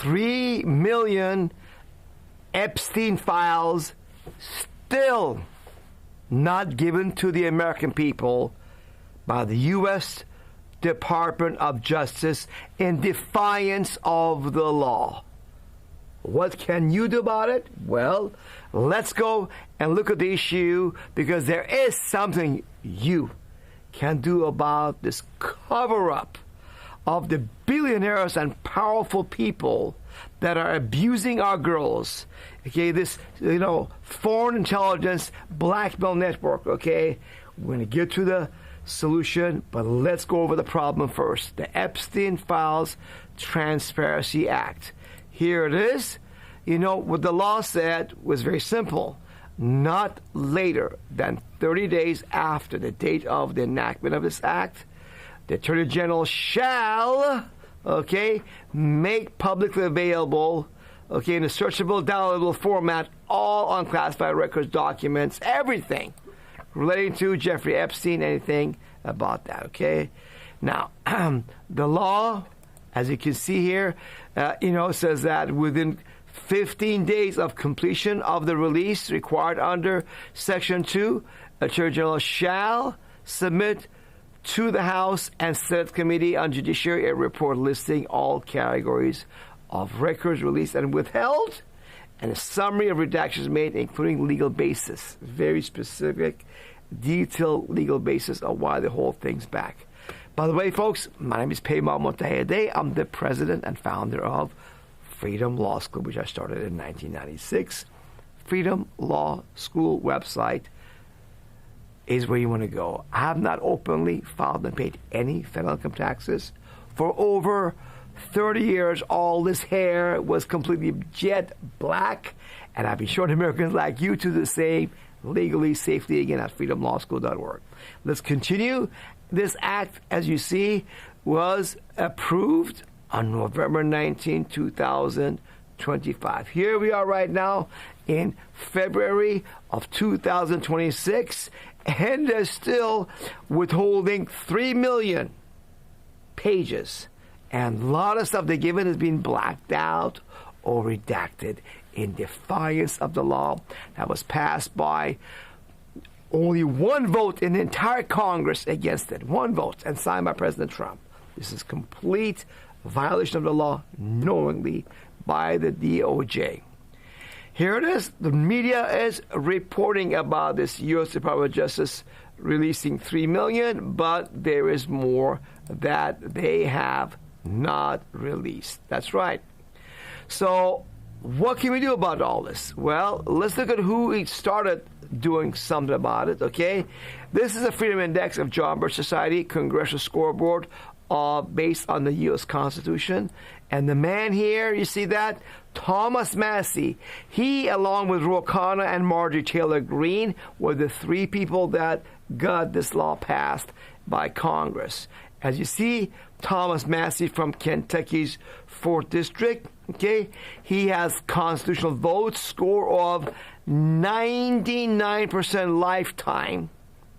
3 million Epstein files still not given to the American people by the U.S. Department of Justice in defiance of the law. What can you do about it? Well, let's go and look at the issue, because there is something you can do about this cover-up of the billionaires and powerful people that are abusing our girls. Okay, this, foreign intelligence blackmail network, okay? We're going to get to the solution, but let's go over the problem first. The Epstein Files Transparency Act. Here it is. What the law said was very simple. Not later than 30 days after the date of the enactment of this act, the Attorney General shall, make publicly available, in a searchable, downloadable format, all unclassified records, documents, everything relating to Jeffrey Epstein, anything about that, okay? Now, the law, as you can see here, says that within 15 days of completion of the release required under Section 2, Attorney General shall submit to the House and Senate Committee on Judiciary a report listing all categories of records released and withheld, and a summary of redactions made, including legal basis, very specific, detailed legal basis of why the whole thing's back. By the way, folks, my name is Pema Motahede. I'm the president and founder of Freedom Law School, which I started in 1996. Freedom Law School website is where you want to go. I have not openly filed and paid any federal income taxes for over 30 years. All this hair was completely jet black, and I've been showing Americans like you to do the same legally, safely, again at freedomlawschool.org. Let's continue. This act, as you see, was approved on November 19, 2025. Here we are right now in February of 2026, and they're still withholding 3 million pages. And a lot of stuff they're given has been blacked out or redacted in defiance of the law that was passed by only one vote in the entire Congress against it. One vote, and signed by President Trump. This is complete violation of the law, knowingly, by the DOJ. Here it is. The media is reporting about this U.S. Department of Justice releasing 3 million, but there is more that they have not released. That's right. So what can we do about all this? Well, let's look at who started doing something about it, okay? This is a Freedom Index of John Birch Society Congressional Scoreboard based on the U.S. Constitution. And the man here, you see that? Thomas Massie. He, along with Ro Khanna and Marjorie Taylor Greene, were the three people that got this law passed by Congress. As you see, Thomas Massie from Kentucky's 4th District, okay? He has constitutional vote score of 99% lifetime,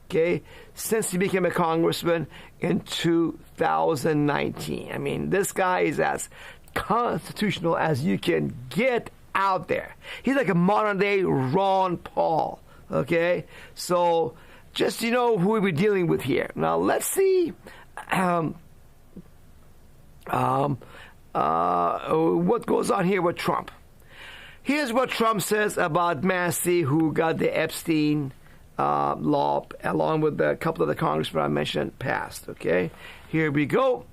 okay, since he became a congressman in 2019. I mean, this guy is as constitutional as you can get out there. He's like a modern-day Ron Paul, okay? So just, who we're dealing with here. Now, let's see what goes on here with Trump. Here's what Trump says about Massie, who got the Epstein law, along with a couple of the congressmen I mentioned, passed. Okay, here we go.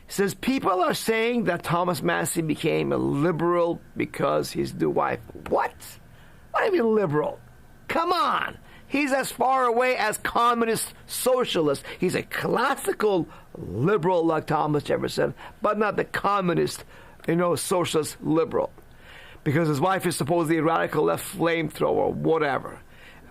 He says, people are saying that Thomas Massie became a liberal because his new wife. What? What do you mean liberal? Come on. He's as far away as communist socialist. He's a classical liberal like Thomas Jefferson, but not the communist, socialist liberal. Because his wife is supposedly a radical left flamethrower, whatever.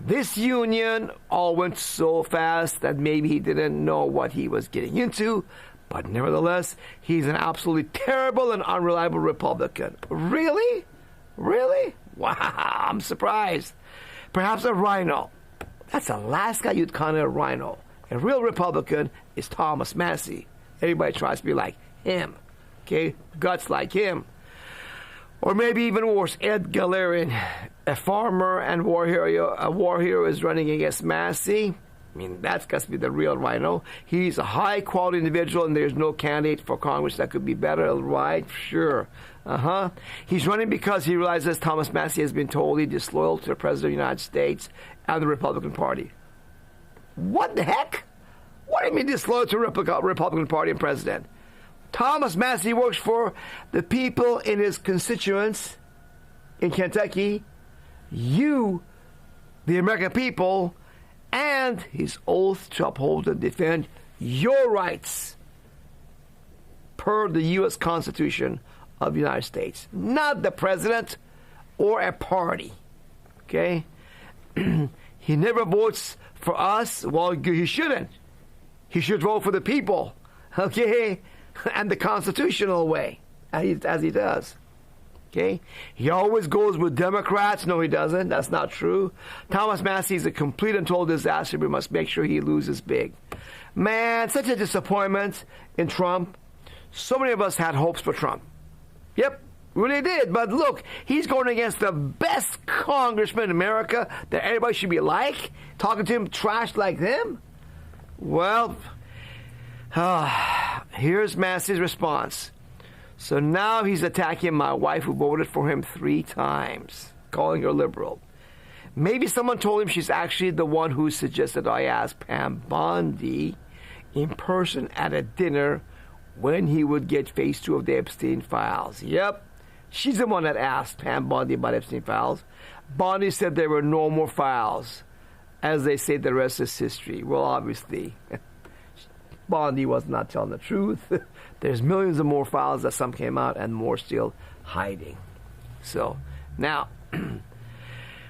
This union all went so fast that maybe he didn't know what he was getting into, but nevertheless, he's an absolutely terrible and unreliable Republican. Really? Really? Wow, I'm surprised. Perhaps a rhino. That's the last guy you'd call a rhino. A real Republican is Thomas Massie. Everybody tries to be like him. Okay? Guts like him. Or maybe even worse, Ed Galerian, a farmer and war hero is running against Massey. I mean, that's got to be the real rhino. He's a high-quality individual, and there's no candidate for Congress that could be better, right? Sure. He's running because he realizes Thomas Massey has been totally disloyal to the President of the United States and the Republican Party. What the heck? What do you mean disloyal to the Republican Party and President? Thomas Massey works for the people in his constituents in Kentucky, you, the American people, and his oath to uphold and defend your rights per the U.S. Constitution of the United States, not the president or a party. Okay? He never votes for us. Well, he shouldn't. He should vote for the people. Okay? And the constitutional way, as he does. Okay? He always goes with Democrats. No, he doesn't. That's not true. Thomas Massey is a complete and total disaster. We must make sure he loses big. Man, such a disappointment in Trump. So many of us had hopes for Trump. Yep, really did. But look, he's going against the best congressman in America that everybody should be like. Talking to him trash like them. Well, here's Massey's response. So now he's attacking my wife who voted for him 3 times, calling her liberal. Maybe someone told him she's actually the one who suggested I ask Pam Bondi in person at a dinner when he would get phase 2 of the Epstein files. Yep, she's the one that asked Pam Bondi about Epstein files. Bondi said there were no more files. As they say, the rest is history. Well, obviously, Bondi was not telling the truth. There's millions of more files that some came out and more still hiding. So, now,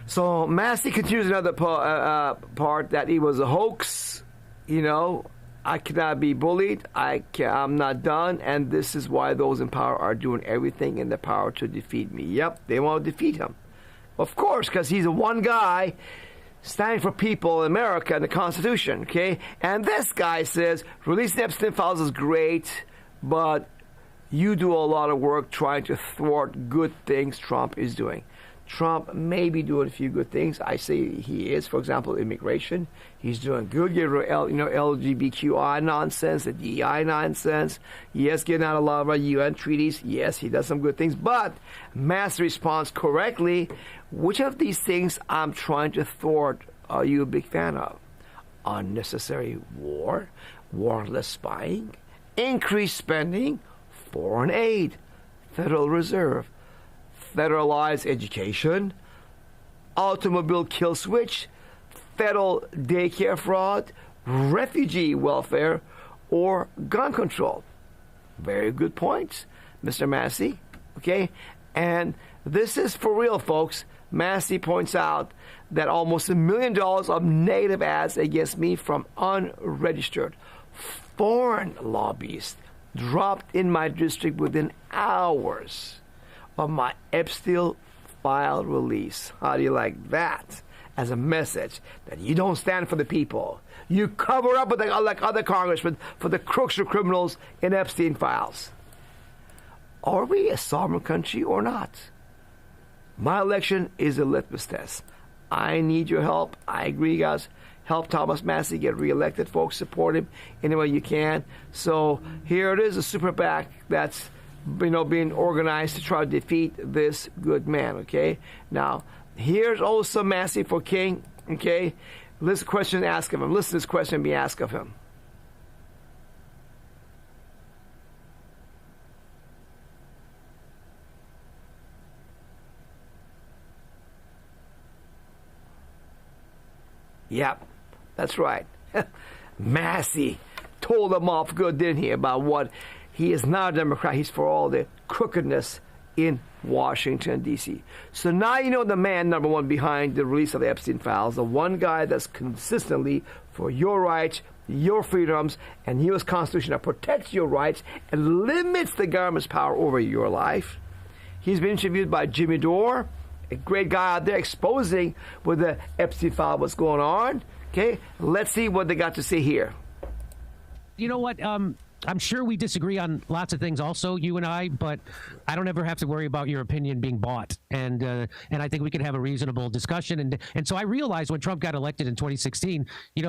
so Massey continues another part that he was a hoax. You know, I cannot be bullied. I'm not done. And this is why those in power are doing everything in their power to defeat me. Yep, they want to defeat him. Of course, because he's the one guy standing for people in America and the Constitution, okay? And this guy says, releasing Epstein files is great, but you do a lot of work trying to thwart good things Trump is doing. Trump may be doing a few good things. I say he is. For example, immigration. He's doing good. LGBTQI nonsense, the DEI nonsense. Yes, getting out a lot of our UN treaties. Yes, he does some good things. But Massey responds correctly. Which of these things I'm trying to thwart are you a big fan of? Unnecessary war, warrantless spying, increased spending, foreign aid, Federal Reserve, federalized education, automobile kill switch, federal daycare fraud, refugee welfare, or gun control. Very good points, Mr. Massey. Okay? And this is for real, folks. Massey points out that almost $1 million of negative ads against me from unregistered foreign lobbyists dropped in my district within hours of my Epstein file release. How do you like that as a message that you don't stand for the people? You cover up with like other congressmen for the crooks or criminals in Epstein files. Are we a sovereign country or not? My election is a litmus test. I need your help. I agree, guys. Help Thomas Massey get reelected, folks. Support him any way you can. So here it is, a super PAC that's being organized to try to defeat this good man. Okay. Now here's also Massey for King. Okay. Listen, question ask of him. Listen to this question be asked of him. Yep, that's right. Massey told them off good, didn't he, about what he is not a Democrat. He's for all the crookedness in Washington, D.C. So now you know the man, number one, behind the release of the Epstein files, the one guy that's consistently for your rights, your freedoms, and U.S. Constitution that protects your rights and limits the government's power over your life. He's been interviewed by Jimmy Dore, a great guy out there exposing with the Epstein file what's going on. Okay, let's see what they got to say here. You know what? I'm sure we disagree on lots of things also, you and I, but I don't ever have to worry about your opinion being bought. And I think we could have a reasonable discussion. And so I realized when Trump got elected in 2016,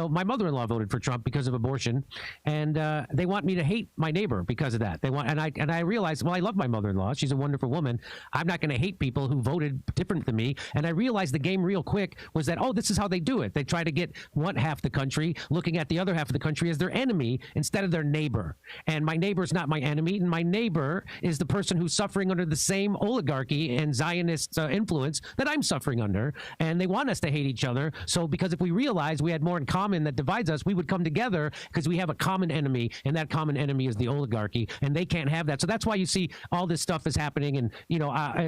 my mother-in-law voted for Trump because of abortion. And they want me to hate my neighbor because of that. And I realized, well, I love my mother-in-law. She's a wonderful woman. I'm not going to hate people who voted different than me. And I realized the game real quick was that, this is how they do it. They try to get one half the country looking at the other half of the country as their enemy instead of their neighbor. And my neighbor's not my enemy, and my neighbor is the person who's suffering under the same oligarchy and Zionist influence that I'm suffering under. And they want us to hate each other. So because if we realized we had more in common that divides us, we would come together because we have a common enemy, and that common enemy is the oligarchy, and they can't have that. So that's why you see all this stuff is happening. And,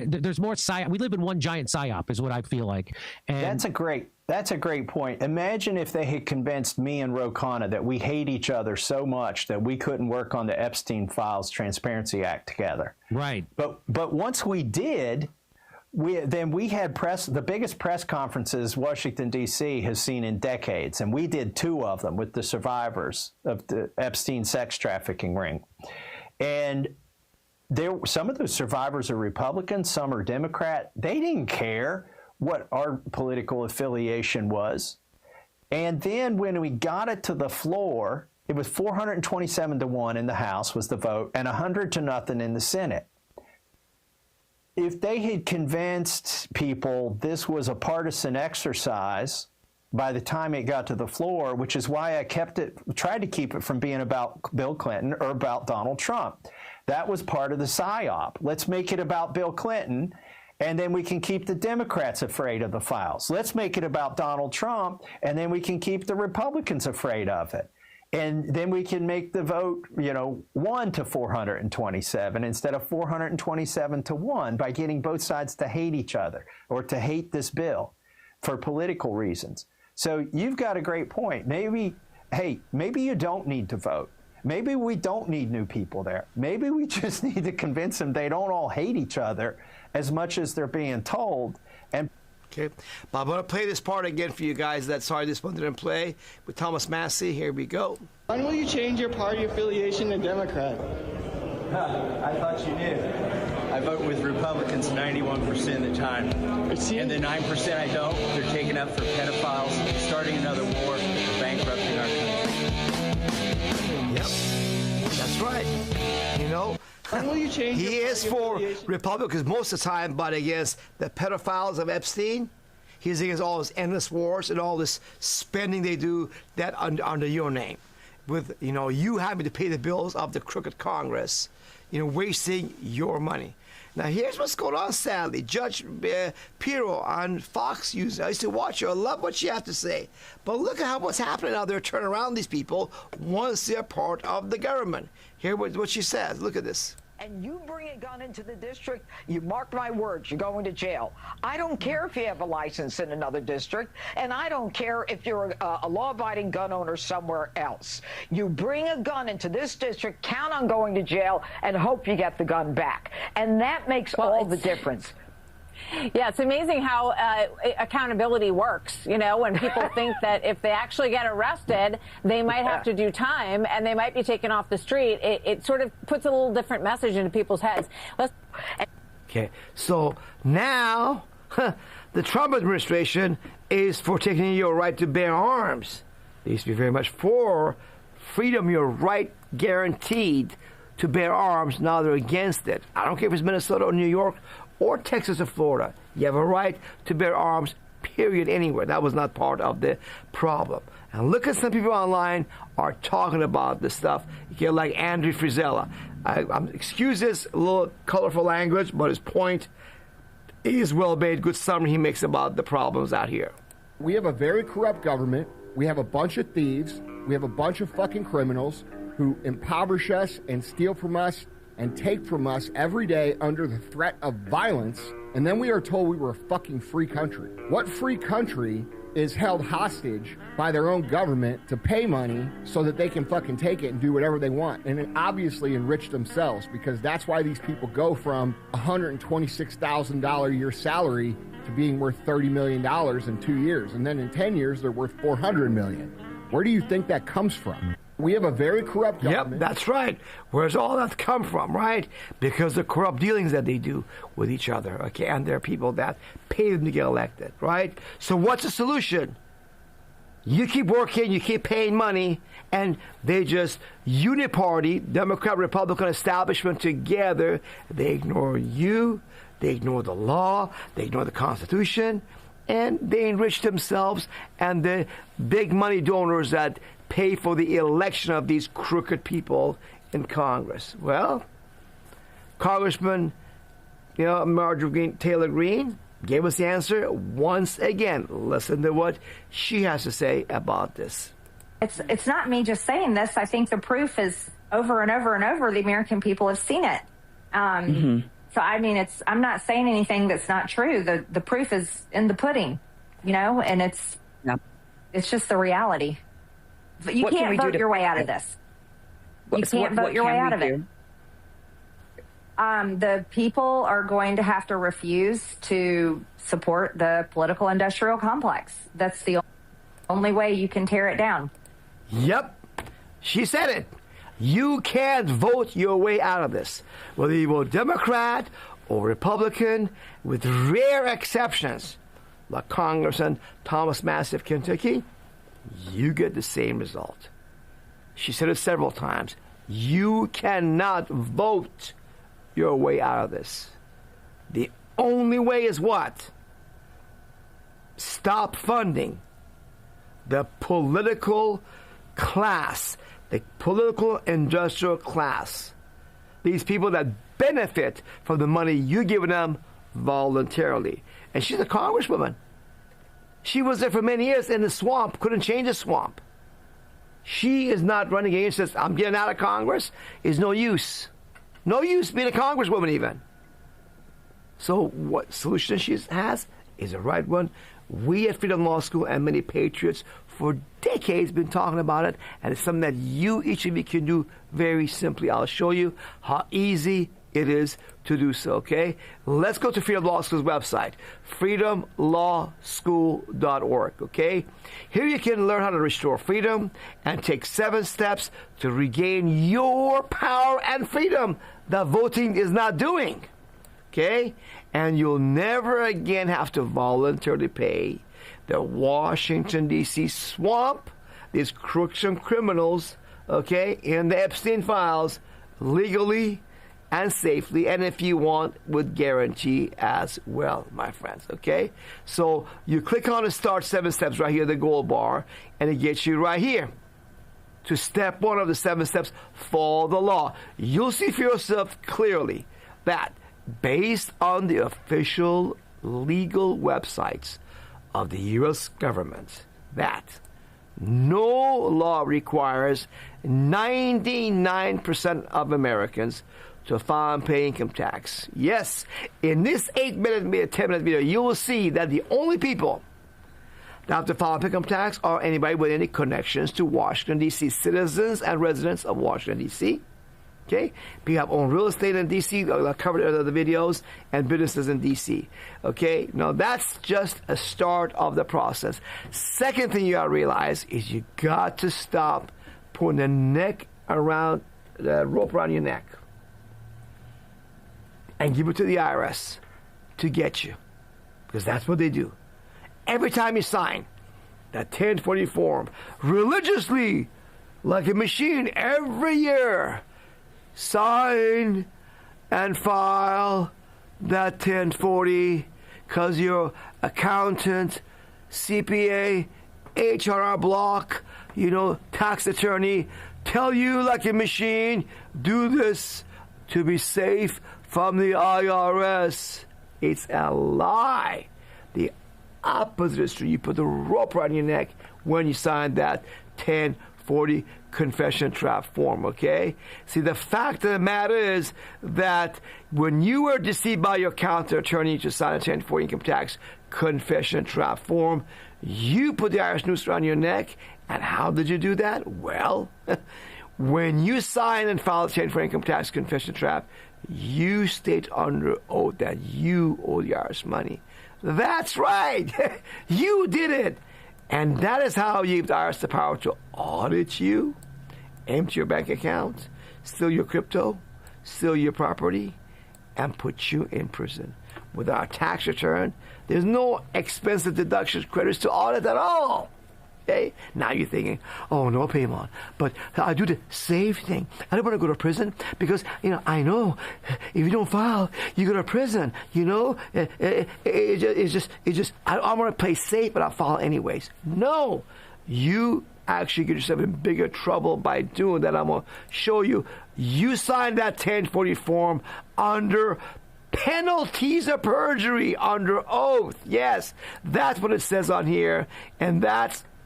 there's more psyop. We live in one giant psyop is what I feel like. And That's a great point. Imagine if they had convinced me and Ro Khanna that we hate each other so much that we couldn't work on the Epstein Files Transparency Act together. Right. But once we did, we had the biggest press conferences Washington, D.C. has seen in decades, and we did 2 of them with the survivors of the Epstein sex trafficking ring. And some of those survivors are Republicans, some are Democrat. They didn't care what our political affiliation was. And then when we got it to the floor, it was 427-1 in the House was the vote and 100-0 in the Senate. If they had convinced people this was a partisan exercise by the time it got to the floor, which is why I tried to keep it from being about Bill Clinton or about Donald Trump. That was part of the psyop. Let's make it about Bill Clinton, and then we can keep the Democrats afraid of the files. Let's make it about Donald Trump, and then we can keep the Republicans afraid of it. And then we can make the vote, 1 to 427 instead of 427 to 1 by getting both sides to hate each other or to hate this bill for political reasons. So you've got a great point. Maybe you don't need to vote. Maybe we don't need new people there. Maybe we just need to convince them they don't all hate each other as much as they're being told. And okay, but I'm going to play this part again for you guys. Sorry this one didn't play with Thomas Massey. Here we go. When will you change your party affiliation to Democrat? I thought you knew. I vote with Republicans 91% of the time. And the 9% I don't, they're taking up for pedophiles, starting another war, bankrupting our country. Yep, that's right. When will you change he your is party for affiliation? Republicans most of the time, but against the pedophiles of Epstein. He's against all this endless wars and all this spending they do that under your name. With, you having to pay the bills of the crooked Congress, wasting your money. Now, here's what's going on, sadly. Judge Pirro on Fox News, I used to watch her. I love what she has to say. But look at what's happening now. They're turning around these people once they're part of the government. Hear what she says. Look at this. And you bring a gun into the district, you mark my words, you're going to jail. I don't care if you have a license in another district, and I don't care if you're a law-abiding gun owner somewhere else. You bring a gun into this district, count on going to jail, and hope you get the gun back. And that makes all the difference. Yeah, it's amazing how accountability works, when people think that if they actually get arrested, they might have to do time and they might be taken off the street. It sort of puts a little different message into people's heads. Okay, so now the Trump administration is for taking your right to bear arms. They used to be very much for freedom, your right guaranteed to bear arms. Now they're against it. I don't care if it's Minnesota or New York or Texas or Florida. You have a right to bear arms, period, anywhere. That was not part of the problem. And look at some people online are talking about this stuff. You get like Andrew Frizella. Excuse this a little colorful language, but his point is well made. Good summary he makes about the problems out here. We have a very corrupt government. We have a bunch of thieves. We have a bunch of fucking criminals who impoverish us and steal from us and take from us every day under the threat of violence, and then we are told we were a fucking free country. What free country is held hostage by their own government to pay money so that they can fucking take it and do whatever they want and obviously enrich themselves, because that's why these people go from $126,000 a year salary to being worth $30 million in 2 years, and then in 10 years they're worth $400 million. Where do you think that comes from? We have a very corrupt government. Yep, that's right. Where's all that come from, right? Because the corrupt dealings that they do with each other, okay? And there are people that pay them to get elected, right? So what's the solution? You keep working, you keep paying money, and they just uniparty, Democrat, Republican establishment together. They ignore you, they ignore the law, they ignore the Constitution, and they enrich themselves and the big money donors that pay for the election of these crooked people in Congress. Well, Congressman, Marjorie Taylor Greene gave us the answer once again. Listen to what she has to say about this. It's not me just saying this. I think the proof is over and over and over. The American people have seen it. So, I mean, I'm not saying anything that's not true. The proof is in the pudding, and it's just the reality. But you can't vote your way out of this. You can't vote your way out of it. The people are going to have to refuse to support the political industrial complex. That's the only way you can tear it down. Yep. She said it. You can't vote your way out of this. Whether you vote Democrat or Republican, with rare exceptions, like Congressman Thomas Massie of Kentucky, you get the same result. She said it several times. You cannot vote your way out of this. The only way is what? Stop funding the political class, the political industrial class. These people that benefit from the money you give them voluntarily. And she's a congresswoman. She was there for many years in the swamp, couldn't change the swamp. She is not running against us. I'm getting out of Congress. Is no use. No use being a congresswoman even. So what solution she has is the right one. We at Freedom Law School and many patriots for decades been talking about it, and it's something that each of you can do very simply. I'll show you how easy it is to do so, okay? Let's go to Freedom Law School's website, freedomlawschool.org, okay? Here you can learn how to restore freedom and take 7 steps to regain your power and freedom that voting is not doing, okay? And you'll never again have to voluntarily pay the Washington, D.C. swamp, these crooks and criminals, okay, in the Epstein files, legally and safely, and if you want, with guarantee as well, my friends, okay? So you click on the Start 7 Steps right here, the gold bar, and it gets you right here to step 1 of the 7 steps, follow the law. You'll see for yourself clearly that based on the official legal websites of the U.S. government, that no law requires 99% of Americans to file and pay income tax. Yes, in this 8-minute, 10-minute video, you will see that the only people that have to file income tax are anybody with any connections to Washington, D.C., citizens and residents of Washington, D.C., okay? People have own real estate in D.C., I covered in other videos, and businesses in D.C., okay? Now, that's just a start of the process. Second thing you got to realize is you got to stop putting the rope around your neck and give it to the IRS to get you, because that's what they do. Every time you sign that 1040 form, religiously, like a machine, every year, sign and file that 1040, because your accountant, CPA, HR block, tax attorney, tell you like a machine, do this to be safe from the IRS. It's a lie. The opposite is true. You put the rope around your neck when you sign that 1040 confession trap form, okay? See, the fact of the matter is that when you were deceived by your counter attorney to sign a 1040 income tax confession trap form, you put the IRS noose around your neck. And how did you do that? Well, when you sign and file a 1040 income tax confession trap, you state under oath that you owe the IRS money. That's right. You did it. And that is how you give the IRS the power to audit you empty your bank account, steal your crypto, steal your property, and put you in prison. Without a tax return, there's no expensive deductions, credits to audit at all. Okay? Now you're thinking, oh, no payment. But I do the safe thing. I don't want to go to prison because, I know if you don't file, you go to prison. It's just, I want to play safe, but I'll file anyways. No, you actually get yourself in bigger trouble by doing that. I'm going to show you. You signed that 1040 form under penalties of perjury, under oath. Yes, that's what it says on here. And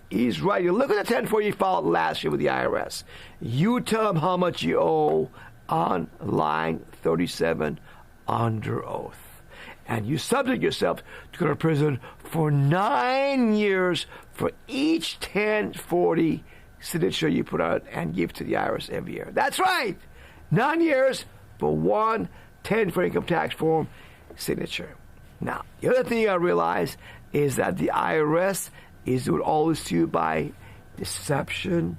he's right. You look at the 1040 you filed last year with the IRS. You tell them how much you owe on line 37 under oath. And you subject yourself to go to prison for 9 years for each 1040 signature you put out and give to the IRS every year. That's right. 9 years for one 1040 income tax form signature. Now, the other thing you gotta realize is that the IRS is doing all this to you by deception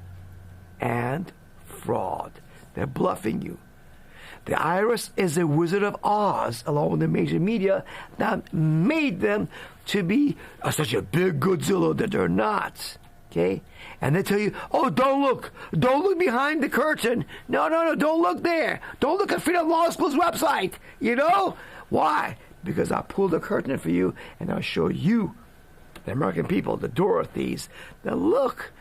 and fraud. They're bluffing you. The IRS is a Wizard of Oz, along with the major media, that made them to be such a big Godzilla that they're not. Okay? And they tell you, oh, don't look behind the curtain. No, don't look there. Don't look at Freedom Law School's website. Why? Because I pulled the curtain for you, and I'll show you, the American people, the Dorothys, that look,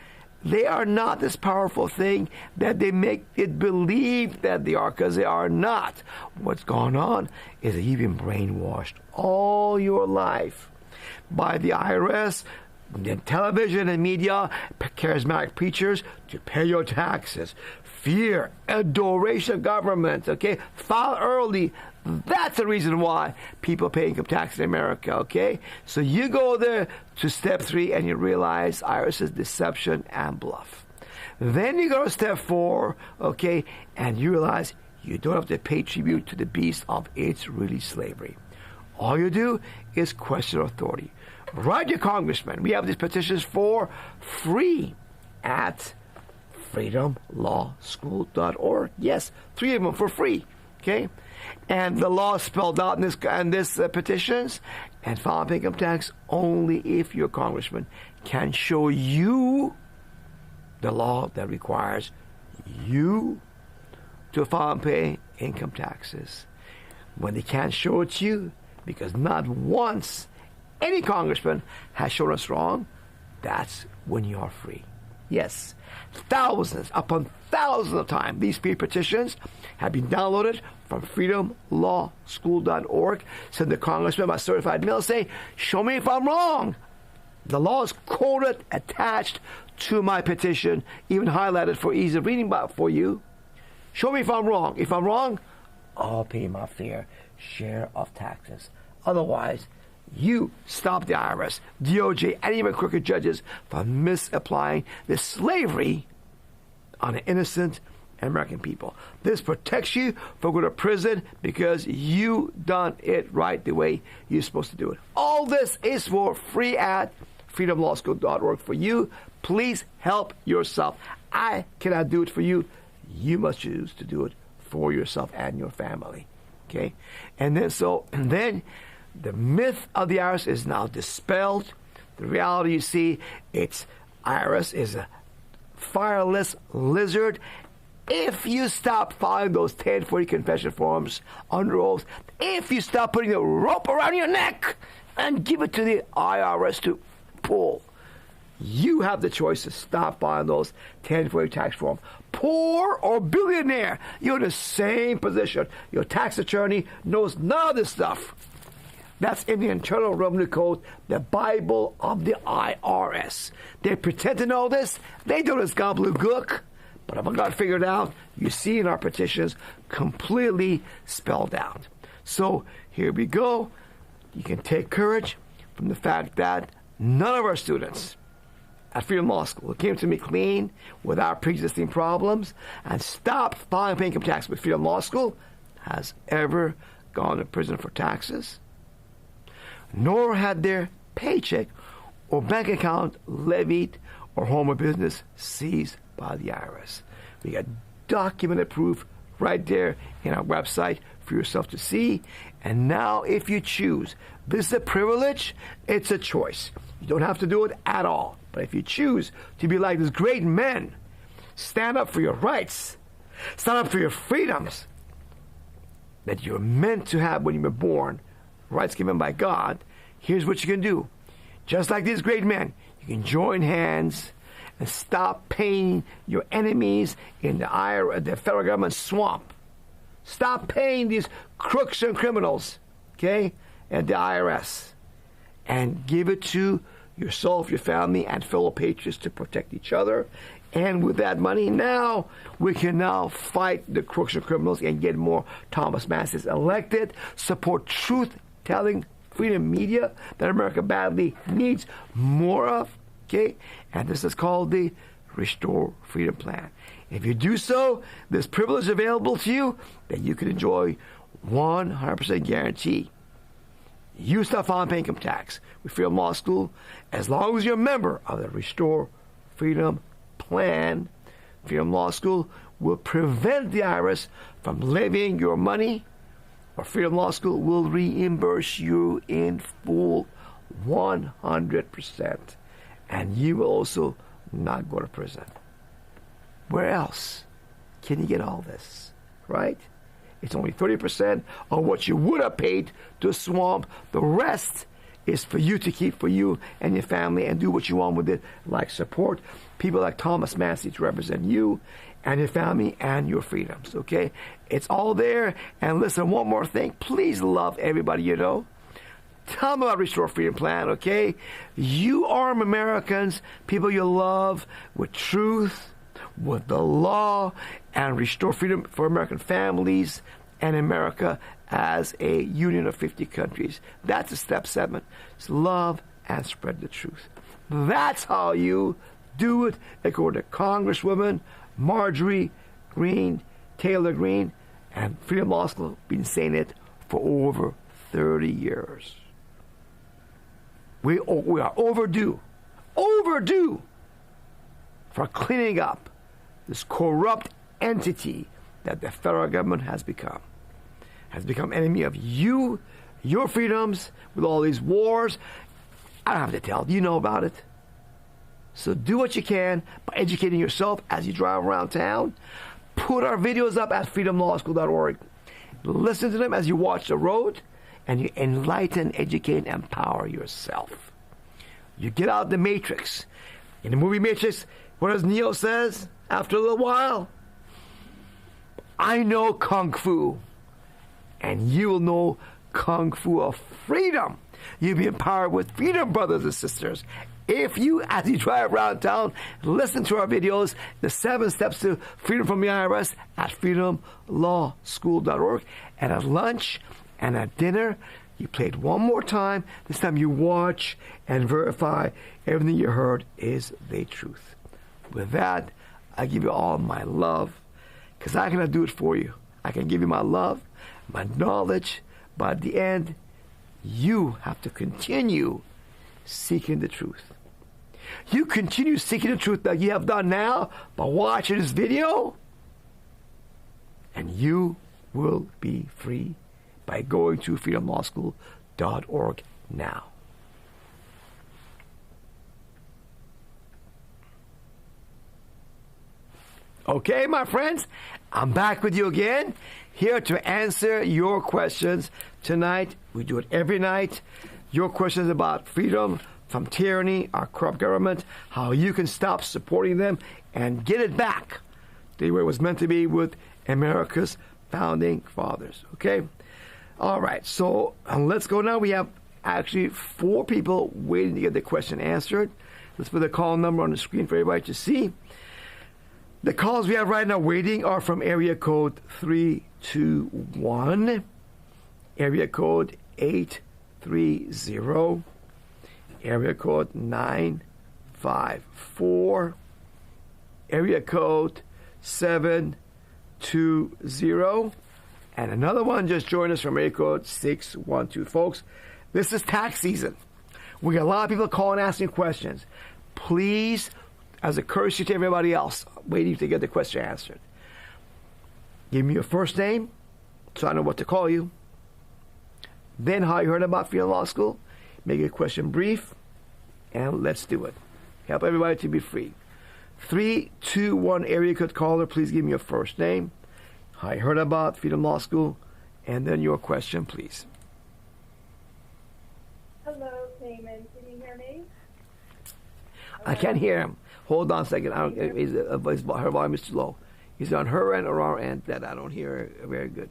they are not this powerful thing that they make it believe that they are, because they are not. What's going on is that you've been brainwashed all your life by the IRS, the television and media, charismatic preachers, to pay your taxes. Fear, adoration of government, okay? File early. That's the reason why people pay income tax in America, okay? So you go there to step 3 and you realize IRS's deception and bluff. Then you go to step 4, okay, and you realize you don't have to pay tribute to the beast of it's really slavery. All you do is question authority. Write your congressman. We have these petitions for free at freedomlawschool.org. Yes, 3 of them for free. Okay? And the law is spelled out in this petitions. And file income tax only if your congressman can show you the law that requires you to file and pay income taxes. When they can't show it to you, because not once any congressman has shown us wrong, that's when you are free. Yes, thousands upon thousands of times these free petitions have been downloaded from freedomlawschool.org. Send the congressman by certified mail, say, show me if I'm wrong. The law is quoted, attached to my petition, even highlighted for ease of reading for you. Show me if I'm wrong. If I'm wrong, I'll pay my fair share of taxes. Otherwise, you stop the IRS, DOJ, and even crooked judges from misapplying this slavery on the innocent American people. This protects you from going to prison because you done it right the way you're supposed to do it. All this is for free at freedomlawschool.org for you. Please help yourself. I cannot do it for you. You must choose to do it for yourself and your family. Okay? And then the myth of the IRS is now dispelled. The reality, you see, IRS is a fireless lizard. If you stop filing those 1040 confession forms under oath, if you stop putting the rope around your neck and give it to the IRS to pull, you have the choice to stop filing those 1040 tax forms. Poor or billionaire, you're in the same position. Your tax attorney knows none of this stuff. That's in the Internal Revenue Code, the Bible of the IRS. They pretend to know this. They do this gobbledygook. But if I got it figured out, you see in our petitions, completely spelled out. So here we go. You can take courage from the fact that none of our students at Freedom Law School who came to me clean without pre-existing problems and stopped filing paying income tax with Freedom Law School has ever gone to prison for taxes, nor had their paycheck or bank account levied or home or business seized by the IRS. We got documented proof right there in our website for yourself to see. And now, if you choose, this is a privilege, it's a choice. You don't have to do it at all. But if you choose to be like these great men, stand up for your rights, stand up for your freedoms that you're meant to have when you were born, rights given by God, here's what you can do. Just like these great men, you can join hands and stop paying your enemies in the federal government swamp. Stop paying these crooks and criminals, okay, at the IRS, and give it to yourself, your family, and fellow patriots to protect each other. And with that money now, we can now fight the crooks and criminals and get more Thomas Masses elected, support truth-telling freedom media that America badly needs more of, okay? And this is called the Restore Freedom Plan. If you do so, this privilege is available to you that you can enjoy 100% guarantee. You stop filing income tax with Freedom Law School as long as you're a member of the Restore Freedom Plan. Freedom Law School will prevent the IRS from levying your money, or Freedom Law School will reimburse you in full 100%. And you will also not go to prison. Where else can you get all this, right? It's only 30% of what you would have paid to swamp. The rest is for you to keep for you and your family and do what you want with it, like support people like Thomas Massey to represent you and your family and your freedoms, okay? It's all there. And listen, one more thing. Please love everybody you know. Tell them about Restore Freedom Plan, okay? You arm Americans, people you love, with truth, with the law, and restore freedom for American families and America as a union of 50 countries. That's step 7. It's love and spread the truth. That's how you do it, according to Congresswoman Marjorie Greene, Taylor Greene, and Freedom Law School have been saying it for over 30 years. We are overdue for cleaning up this corrupt entity that the federal government has become enemy of you, your freedoms, with all these wars. I don't have to tell you know about it. So do what you can by educating yourself as you drive around town. Put our videos up at freedomlawschool.org. Listen to them as you watch the road, and you enlighten, educate, and empower yourself. You get out the Matrix. In the movie Matrix, what does Neo says after a little while? I know Kung Fu, and you will know Kung Fu of freedom. You'll be empowered with freedom, brothers and sisters. If you, as you drive around town, listen to our videos, the 7 steps to freedom from the IRS at freedomlawschool.org, and at lunch and at dinner, you play it one more time. This time you watch and verify everything you heard is the truth. With that, I give you all my love, because I cannot do it for you. I can give you my love, my knowledge, but at the end, you have to continue seeking the truth. You continue seeking the truth that you have done now by watching this video, and you will be free by going to freedomlawschool.org now. Okay, my friends, I'm back with you again, here to answer your questions tonight. We do it every night. Your questions about freedom from tyranny, our corrupt government, how you can stop supporting them and get it back the way it was meant to be with America's founding fathers. Okay? All right, so let's go now. We have actually 4 people waiting to get the question answered. Let's put the call number on the screen for everybody to see. The calls we have right now waiting are from area code 321, area code 830, area code 954, area code 720, and another one just joined us from area code 612. Folks, this is tax season. We got a lot of people calling asking questions. Please as a courtesy to everybody else waiting to get the question answered. Give me your first name so I know what to call you. Then how you heard about Freedom Law School. Make your question brief, and let's do it. Help everybody to be free. 321 area code caller, please give me your first name, how you heard about Freedom Law School, and then your question, please. Hello, Payman. Can you hear me? I can't hear him. Hold on a second. Her volume is too low. Is it on her end or our end that I don't hear very good?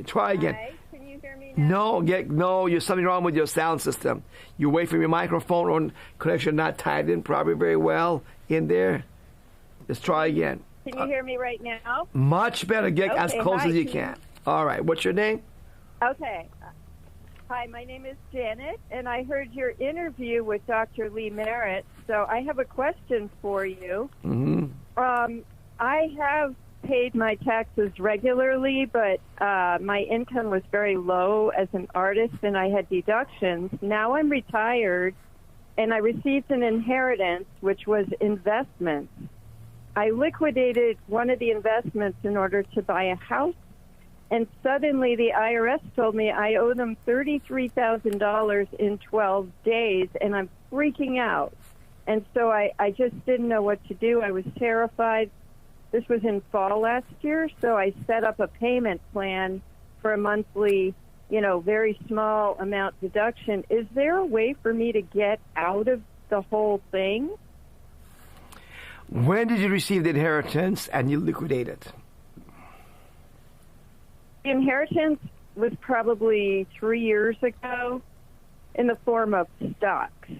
Try again. Hi. Can you hear me now? No, there's something wrong with your sound system. You wait for your microphone or connection not tied in probably very well in there. Let's try again. Can you hear me right now? Much better. Get as close as you can. All right. What's your name? Okay. Hi, my name is Janet, and I heard your interview with Dr. Lee Merritt, so I have a question for you. Mm-hmm. I have paid my taxes regularly, but my income was very low as an artist, and I had deductions. Now I'm retired, and I received an inheritance, which was investments. I liquidated one of the investments in order to buy a house, and suddenly the IRS told me I owe them $33,000 in 12 days, and I'm freaking out. And so I just didn't know what to do. I was terrified. This was in fall last year, so I set up a payment plan for a monthly, very small amount deduction. Is there a way for me to get out of the whole thing? When did you receive the inheritance and you liquidate it? The inheritance was probably 3 years ago in the form of stocks.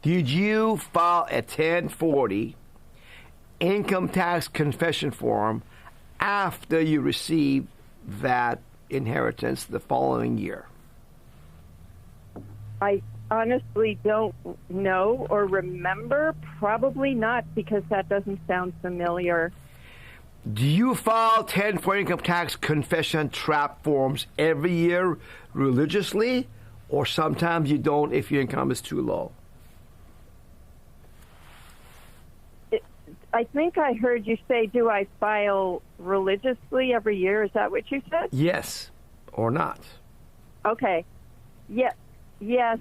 Did you file a 1040 income tax confession form after you received that inheritance the following year? I honestly don't know or remember. Probably not, because that doesn't sound familiar. Do you file 1040 income tax confession trap forms every year religiously, or sometimes you don't if your income is too low? I think I heard you say, do I file religiously every year? Is that what you said? Yes, or not. Okay. Yes,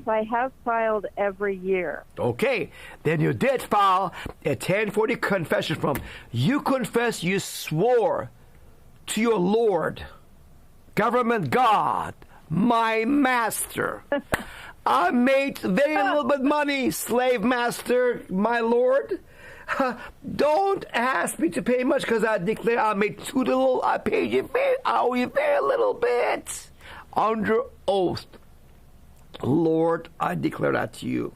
I have filed every year. Okay, then you did file a 1040 confession form. You confess you swore to your Lord, government God, my master. I made very little bit money, slave master, my Lord. Don't ask me to pay much, because I declare I made too little. I paid you I owe you very little bit. Under oath, Lord, I declare that to you.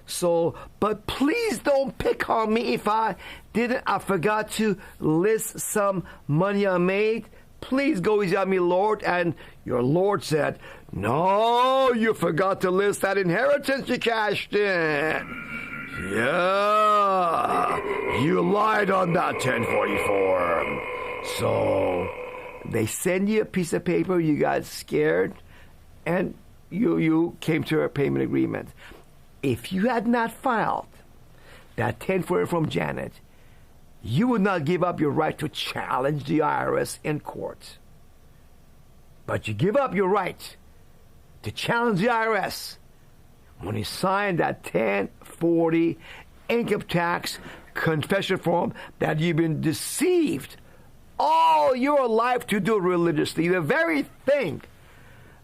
So, but please don't pick on me if I forgot to list some money I made. Please go easy on me, Lord. And your Lord said, no, you forgot to list that inheritance you cashed in. Yeah, you lied on that 1040 form. So they send you a piece of paper, you got scared, and you came to a payment agreement. If you had not filed that 1040 from Janet, you would not give up your right to challenge the IRS in court. But you give up your right to challenge the IRS when you sign that 1040 income tax confession form that you've been deceived all your life to do religiously. The very thing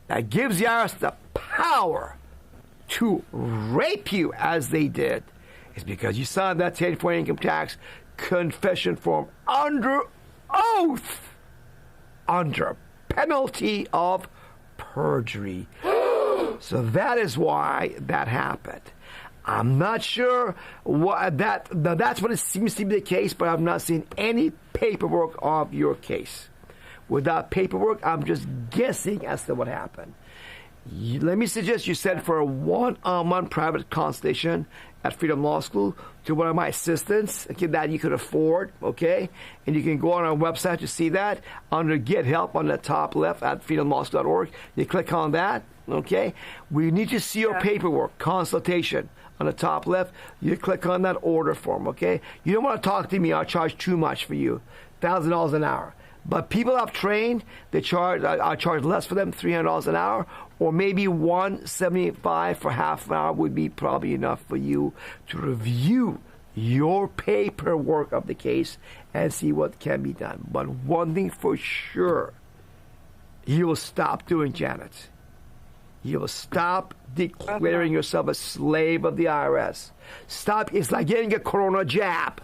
that gives the IRS the power to rape you as they did is because you signed that 1040 income tax confession form under oath, under penalty of perjury. So that is why that happened. I'm not sure that's what it seems to be the case, but I've not seen any paperwork of your case. Without paperwork, I'm just guessing as to what happened. Let me suggest you send for a one-on-one private consultation at Freedom Law School to one of my assistants, okay, that you could afford, okay? And you can go on our website to see that under Get Help on the top left at freedomlawschool.org. You click on that, okay? We need to see your paperwork, consultation, on the top left, you click on that order form, okay? You don't want to talk to me, I'll charge too much for you, $1,000 an hour. But people I've trained, I charge less for them, $300 an hour, or maybe $175 for half an hour would be probably enough for you to review your paperwork of the case and see what can be done. But one thing for sure, you will stop doing, Janet. You will stop declaring yourself a slave of the IRS. Stop. It's like getting a corona jab.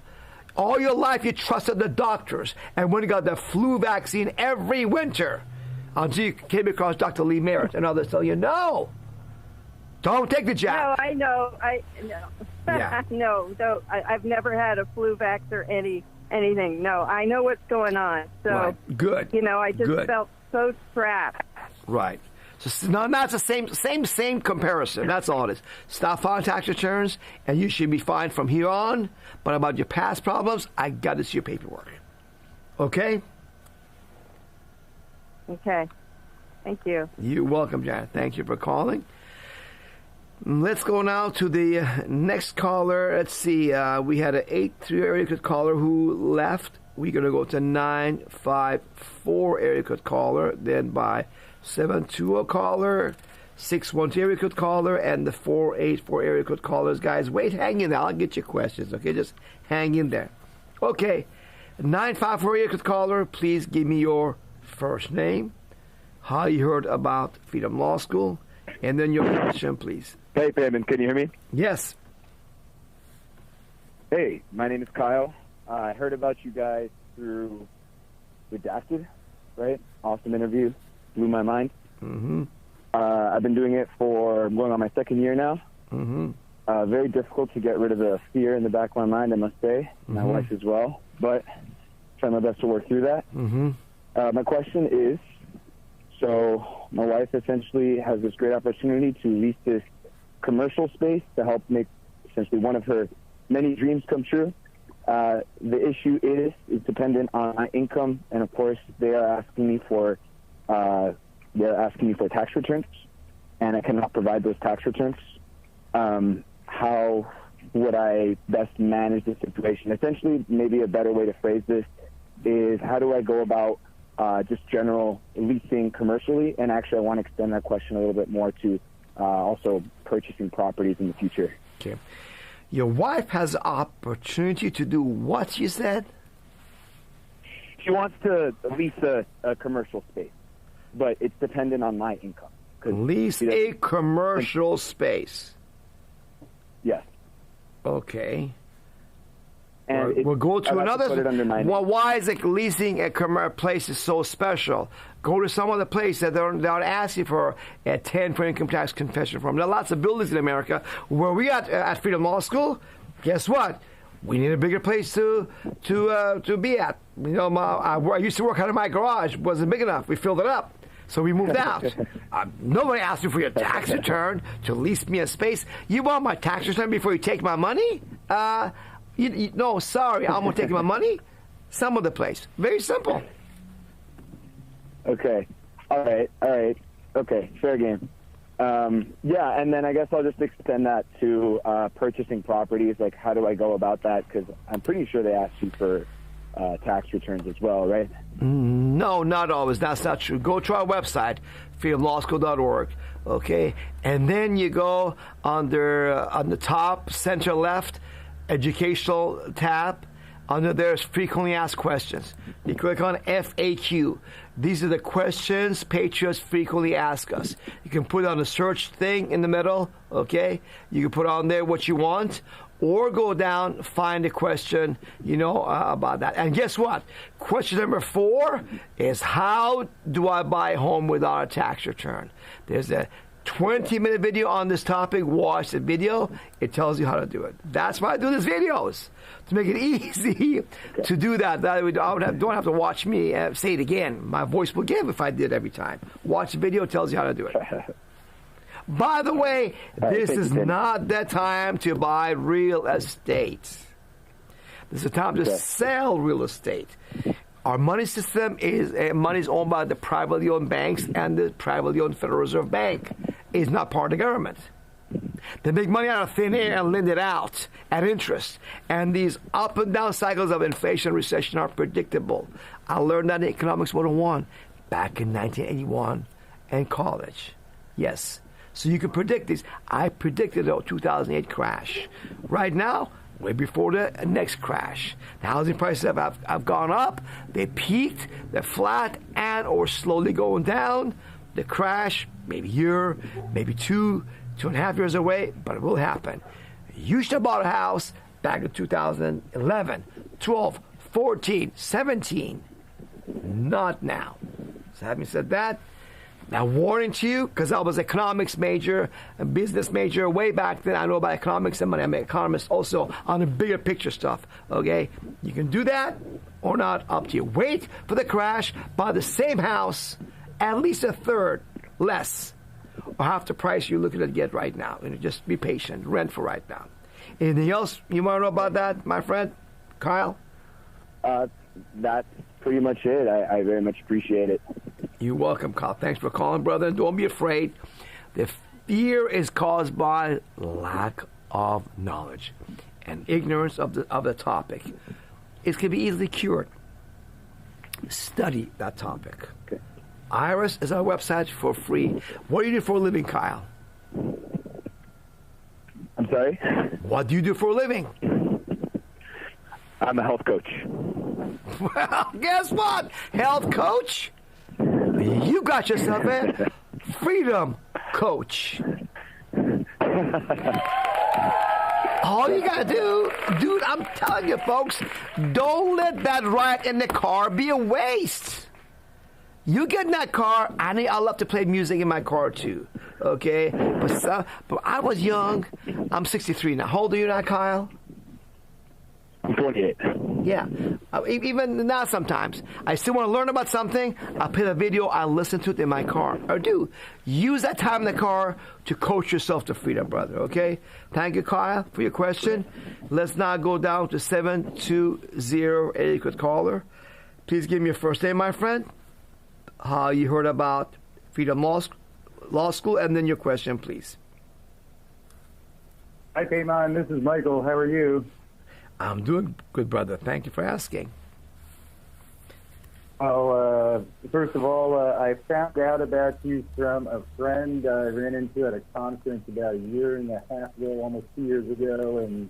All your life you trusted the doctors and went and got the flu vaccine every winter until you came across Dr. Lee Merritt and others tell you, no, don't take the jab. No, I know. Yeah. No, I've never had a flu vax or anything. No, I know what's going on. So, right. Good. I just felt so trapped. Right. So no, that's the same comparison. That's all it is. Stop filing tax returns, and you should be fine from here on. But about your past problems, I got to see your paperwork. Okay? Okay. Thank you. You're welcome, Janet. Thank you for calling. Let's go now to the next caller. Let's see. We had an 83 area code caller who left. We're going to go to 954 area code caller, then by 720 caller, 612 area code caller, and the 484 area code callers. Guys, wait, hang in there. I'll get your questions, okay? Just hang in there. Okay, 954 area code caller, please give me your first name, how you heard about Freedom Law School, and then your question, please. Hey, Fairman, can you hear me? Yes. Hey, my name is Kyle. I heard about you guys through Redacted, right? Awesome interview. Blew my mind. Mm-hmm. I've been doing it I'm going on my second year now. Mm-hmm. Very difficult to get rid of the fear in the back of my mind, I must say. My wife as well. But trying my best to work through that. Mm-hmm. My question is, so my wife essentially has this great opportunity to lease this commercial space to help make essentially one of her many dreams come true. The issue is dependent on my income, and of course they are asking me for tax returns, and I cannot provide those tax returns. How would I best manage the situation? Essentially, maybe a better way to phrase this is, how do I go about just general leasing commercially? And actually, I want to extend that question a little bit more to also purchasing properties in the future. Okay. Your wife has the opportunity to do what, you said? She wants to lease a commercial space, but it's dependent on my income. Lease a commercial space. Yes. Okay. And we'll go to another. Well, why is it leasing a commercial place is so special? Go to some other place that they'll ask you for a 10 for income tax confession form. There are lots of buildings in America where we at Freedom Law School. Guess what? We need a bigger place to be at. I used to work out of my garage. It wasn't big enough. We filled it up. So we moved out. Nobody asked me for your tax return to lease me a space. You want my tax return before you take my money? No, sorry, I'm going to take my money. Some other place. Very simple. Okay. All right. Okay, fair game. Yeah, and then I guess I'll just extend that to purchasing properties. Like, how do I go about that? Because I'm pretty sure they ask you for tax returns as well, right? No, not always. That's not true. Go to our website, freedomlawschool.org, okay? And then you go on the top center left, educational tab. Under there's frequently asked questions. You click on FAQ. These are the questions patriots frequently ask us. You can put on a search thing in the middle, okay? You can put on there what you want, or go down, find a question, about that. And guess what? Question number 4 is, how do I buy a home without a tax return? There's a 20-minute video on this topic. Watch the video. It tells you how to do it. That's why I do these videos, to make it easy to do that. That way don't have to watch me say it again. My voice will give if I did every time. Watch the video. It tells you how to do it. By the way, this is not the time to buy real estate. This is the time to sell real estate. Our money system is owned by the privately owned banks and the privately owned Federal Reserve Bank. It's not part of the government. They make money out of thin air and lend it out at interest. And these up and down cycles of inflation and recession are predictable. I learned that in Economics 101 back in 1981 in college. Yes. So you can predict these. I predicted the 2008 crash. Right now, way before the next crash. The housing prices have gone up. They peaked. They're flat and or slowly going down. The crash, maybe a year, maybe 2.5 years away, but it will happen. You should have bought a house back in 2011, 12, 14, 17. Not now. So having said that, now warning to you, because I was an economics major, a business major way back then. I know about economics and money. I'm an economist also on the bigger picture stuff. Okay? You can do that or not, up to you. Wait for the crash, buy the same house, at least a third less, or half the price you're looking to get right now. And just be patient. Rent for right now. Anything else you want to know about that, my friend? Kyle? That's pretty much it. I very much appreciate it. You're welcome, Kyle. Thanks for calling, brother. Don't be afraid. The fear is caused by lack of knowledge and ignorance of the topic. It can be easily cured. Study that topic. Okay. Iris is our website for free. What do you do for a living, Kyle? I'm sorry? What do you do for a living? I'm a health coach. Well, guess what? Health coach? You got yourself a freedom coach. All you got to do, dude, I'm telling you, folks, don't let that ride in the car be a waste. You get in that car, I love to play music in my car too, okay? But I was young. I'm 63 now. How old are you now, Kyle? I'm 28. Yeah. Even now sometimes. I still want to learn about something. I'll play the video. I'll listen to it in my car. Or do. Use that time in the car to coach yourself to freedom, brother. Okay? Thank you, Kyle, for your question. Let's now go down to 720 area code caller. Please give me your first name, my friend. How you heard about Freedom Law School, and then your question, please. Hi, Payman. This is Michael. How are you? I'm doing good, brother. Thank you for asking. Oh, first of all, I found out about you from a friend I ran into at a conference about a year and a half ago, almost 2 years ago, and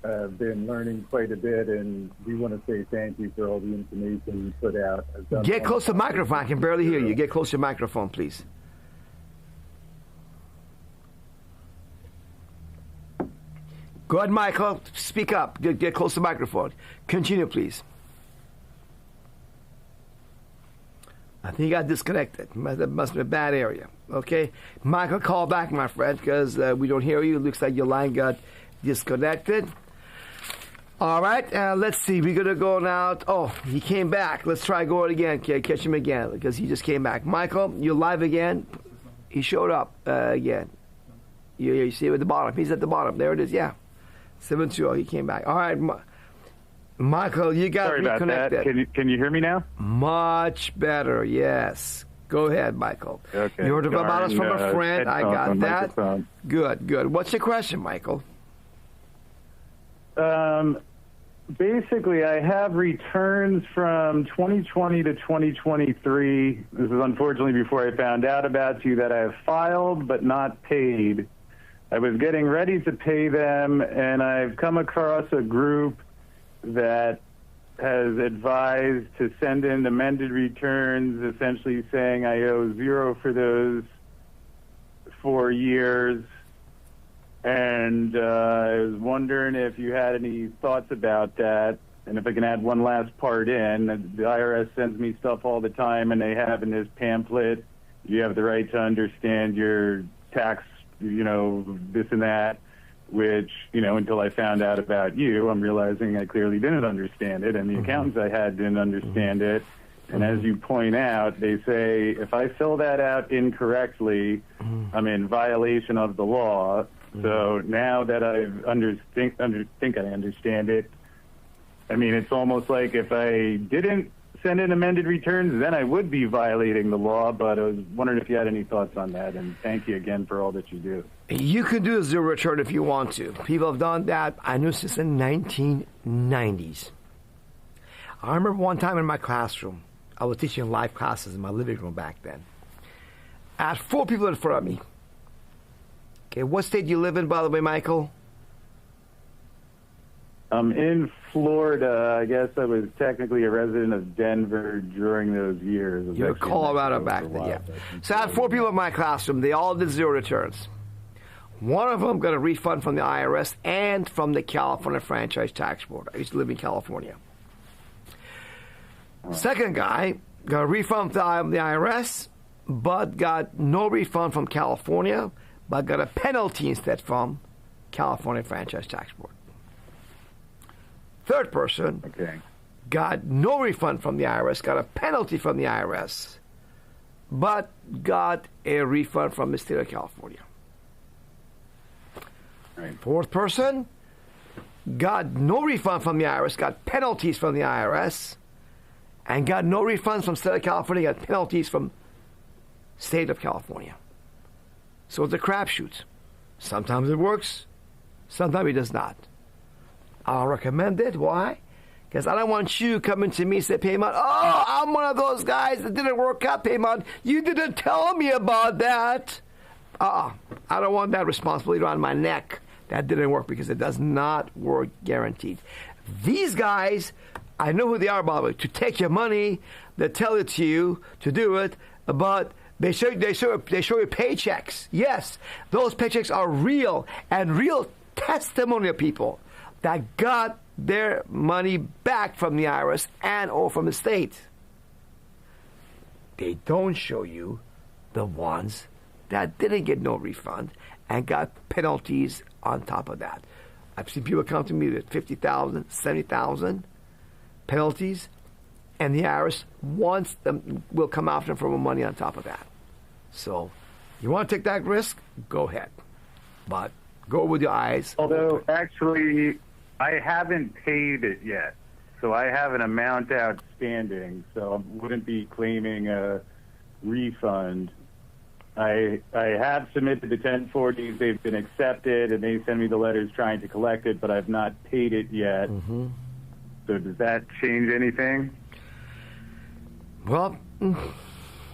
I've been learning quite a bit, and we want to say thank you for all the information you put out. Get close to the microphone. I can barely hear you. Get close to the microphone, please. Go ahead, Michael. Speak up. Get close to the microphone. Continue, please. I think you got disconnected. That must be a bad area. Okay? Michael, call back, my friend, because we don't hear you. It looks like your line got disconnected. All right. Let's see. We're going to go now. Oh, he came back. Let's try going again. Okay, catch him again, because he just came back. Michael, you're live again. He showed up again. You see him at the bottom. He's at the bottom. There it is. Yeah. 720, he came back. All right, Michael, you got reconnected. That. Can you hear me now? Much better, yes. Go ahead, Michael. Okay. You heard about us from a friend. I got that. Microphone. Good. What's your question, Michael? Basically, I have returns from 2020 to 2023. This is unfortunately before I found out about you that I have filed but not paid. I was getting ready to pay them, and I've come across a group that has advised to send in amended returns, essentially saying I owe zero for those 4 years. And I was wondering if you had any thoughts about that. And if I can add one last part in, the IRS sends me stuff all the time, and they have in this pamphlet, you have the right to understand your tax, this and that, which, until I found out about you, I'm realizing I clearly didn't understand it, and the accountants I had didn't understand it. And as you point out, they say if I fill that out incorrectly, I'm in violation of the law. So now that I think I understand it, I mean, it's almost like if I didn't send in amended returns, then I would be violating the law. But I was wondering if you had any thoughts on that. And thank you again for all that you do. You can do a zero return if you want to. People have done that, I knew, since the 1990s. I remember one time in my classroom, I was teaching live classes in my living room back then. I had 4 people in front of me. Okay, what state do you live in, by the way, Michael? I'm in Florida. I guess I was technically a resident of Denver during those years. You're Colorado back then, yeah. So I had 4 people in my classroom. They all did zero returns. One of them got a refund from the IRS and from the California Franchise Tax Board. I used to live in California. Second guy got a refund from the IRS, but got no refund from California, but got a penalty instead from California Franchise Tax Board. Third person got no refund from the IRS, got a penalty from the IRS, but got a refund from the state of California. Fourth person got no refund from the IRS, got penalties from the IRS, and got no refunds from state of California, got penalties from state of California. So it's a crapshoot. Sometimes it works, sometimes it does not. I'll recommend it. Why? Because I don't want you coming to me and say, Paymon, oh, I'm one of those guys that didn't work out, Paymon. You didn't tell me about that. I don't want that responsibility around my neck. That didn't work, because it does not work guaranteed. These guys, I know who they are, by the way, to take your money. They tell it to you to do it, but they show you paychecks. Yes, those paychecks are real, and real testimonial people that got their money back from the IRS and or from the state. They don't show you the ones that didn't get no refund and got penalties on top of that. I've seen people come to me with 50,000, 70,000 penalties, and the IRS wants them, will come after them for more money on top of that. So, you want to take that risk? Go ahead. But go with your eyes. Although, actually, I haven't paid it yet. So I have an amount outstanding, so I wouldn't be claiming a refund. I have submitted the 1040s. They've been accepted, and they send me the letters trying to collect it, but I've not paid it yet. Mm-hmm. So does that change anything? Well,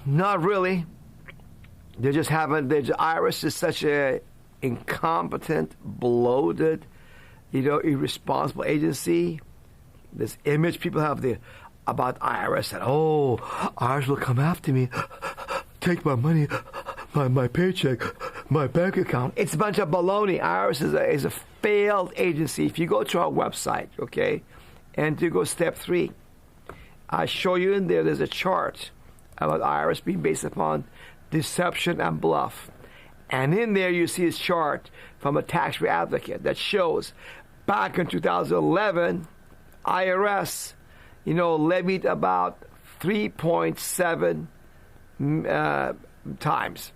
not really. They just haven't. The IRS is such a incompetent, bloated, irresponsible agency. This image people have about IRS that, oh, IRS will come after me, take my money, my paycheck, my bank account. It's a bunch of baloney. IRS is a failed agency. If you go to our website, okay, and you go step 3, I show you in there's a chart about IRS being based upon deception and bluff. And in there you see this chart from a tax-free advocate that shows back in 2011, IRS, levied about 3.7 times.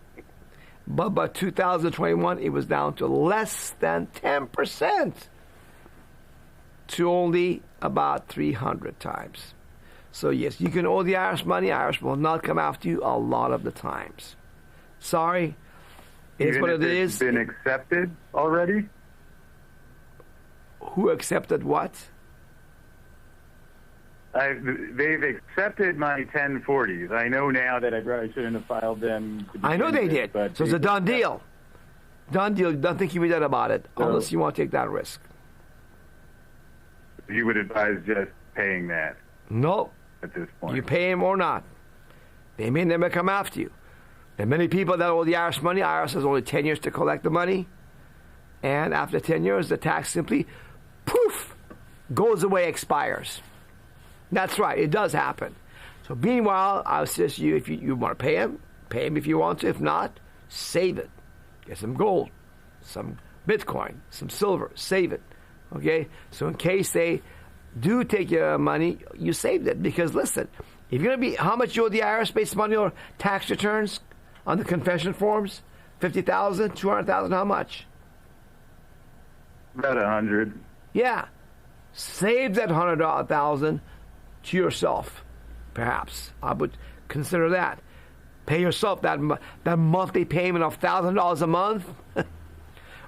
But by 2021, it was down to less than 10%, to only about 300 times. So yes, you can owe the IRS money. IRS will not come after you a lot of the times. Sorry, it's what it is. It's been accepted already? Who accepted what? They've accepted my 1040s. I know now that I probably shouldn't have filed them. I know they did. So it's a done deal. Done deal. Don't think you be done about it, unless you want to take that risk. You would advise just paying that? No. At this point. You pay them or not. They may never come after you. There are many people that owe the IRS money. IRS has only 10 years to collect the money. And after 10 years, the tax simply, poof, goes away, expires. That's right. It does happen. So meanwhile, I'll suggest you, if you want to pay him if you want to. If not, save it. Get some gold, some Bitcoin, some silver. Save it. Okay? So in case they do take your money, you saved it. Because listen, if you're going to be, how much you owe the IRS based on your tax returns on the confession forms? 50,000, 200,000, how much? About 100. Yeah. Save that 100,000 to yourself. perhaps. I would consider that. Pay yourself that monthly payment of $1,000 a month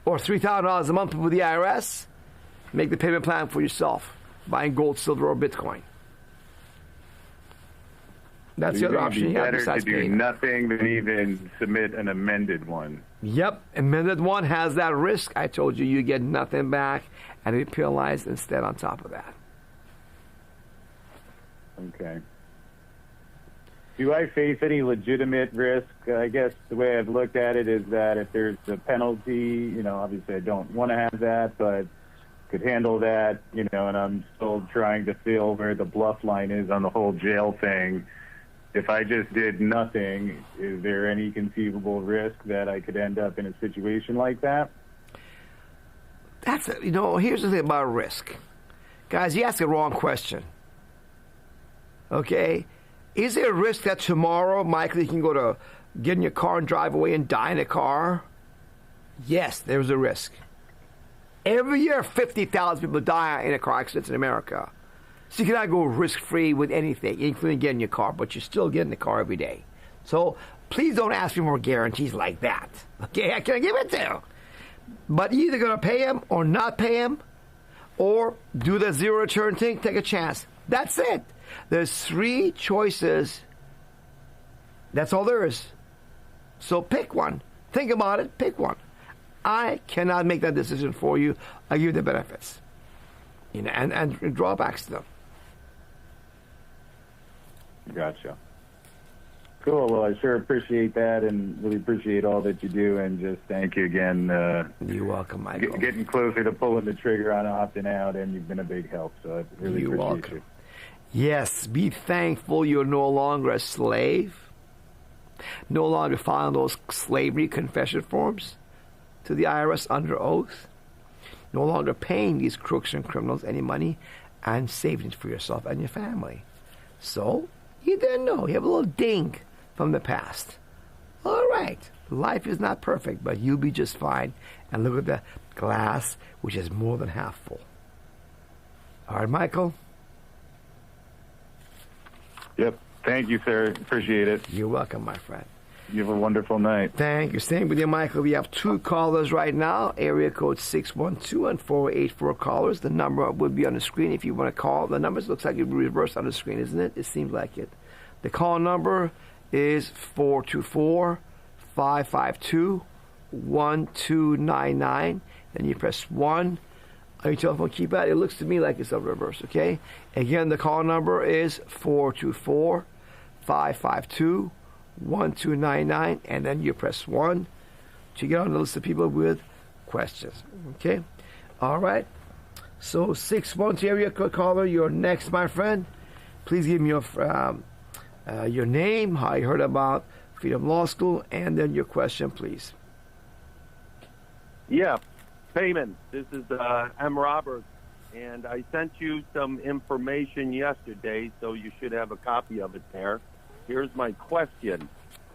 or $3,000 a month with the IRS. Make the payment plan for yourself, buying gold, silver, or Bitcoin. That's the other option you have besides better to do paying. nothing than even submit an amended one. Yep, amended one has that risk. I told you, you get nothing back, and it penalized instead on top of that. Okay. Do I face any legitimate risk? I guess the way I've looked at it is that if there's a penalty, obviously I don't want to have that, but could handle that, and I'm still trying to feel where the bluff line is on the whole jail thing. If I just did nothing, is there any conceivable risk that I could end up in a situation like that? Here's the thing about risk. Guys, you asked the wrong question. Okay? Is there a risk that tomorrow, Michael, you can get in your car and drive away and die in a car? Yes, there's a risk. Every year, 50,000 people die in a car accident in America. So you cannot go risk-free with anything, including getting your car, but you still get in the car every day. So please don't ask me more guarantees like that. Okay, I can't give it to you. But you're either going to pay him or not pay him, or do the zero return thing, take a chance. That's it. There's 3 choices. That's all there is. So pick one. Think about it. Pick one. I cannot make that decision for you. I give you the benefits, and drawbacks to them. Gotcha. Cool. Well, I sure appreciate that, and really appreciate all that you do, and just thank you again. You're welcome, Michael. Getting closer to pulling the trigger on opting out, and you've been a big help. So I really You're appreciate welcome. you. Yes, be thankful you're no longer a slave. No longer filing those slavery confession forms to the IRS under oath. No longer paying these crooks and criminals any money, and saving it for yourself and your family. So, you didn't know. You have a little ding from the past. All right. Life is not perfect, but you'll be just fine. And look at the glass, which is more than half full. All right, Michael? Yep. Thank you, sir. Appreciate it. You're welcome, my friend. You have a wonderful night. Thank you. Staying with you, Michael. We have 2 callers right now. Area code 612 and 484 callers. The number would be on the screen if you want to call. The numbers looks like it would be reversed on the screen, isn't it? It seems like it. The call number is 424-552-1299. Then you press 1 on your telephone keypad. It looks to me like it's a reverse, okay? Again, the call number is 424-552-1299, and then you press 1 to get on the list of people with questions. Okay? All right. So 612 area code caller, you're next, my friend. Please give me your name, how you heard about Freedom Law School, and then your question, please. Yeah, payment. This is M. Roberts, and I sent you some information yesterday, so you should have a copy of it there. Here's my question.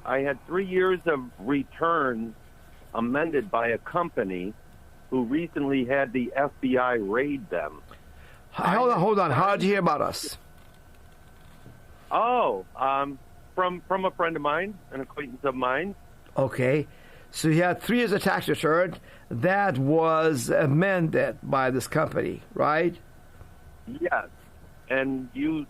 I had 3 years of returns amended by a company who recently had the FBI raid them. Hold on. How did you hear about us? Oh, from a friend of mine, an acquaintance of mine. Okay. So you had 3 years of tax return. That was amended by this company, right? Yes. And you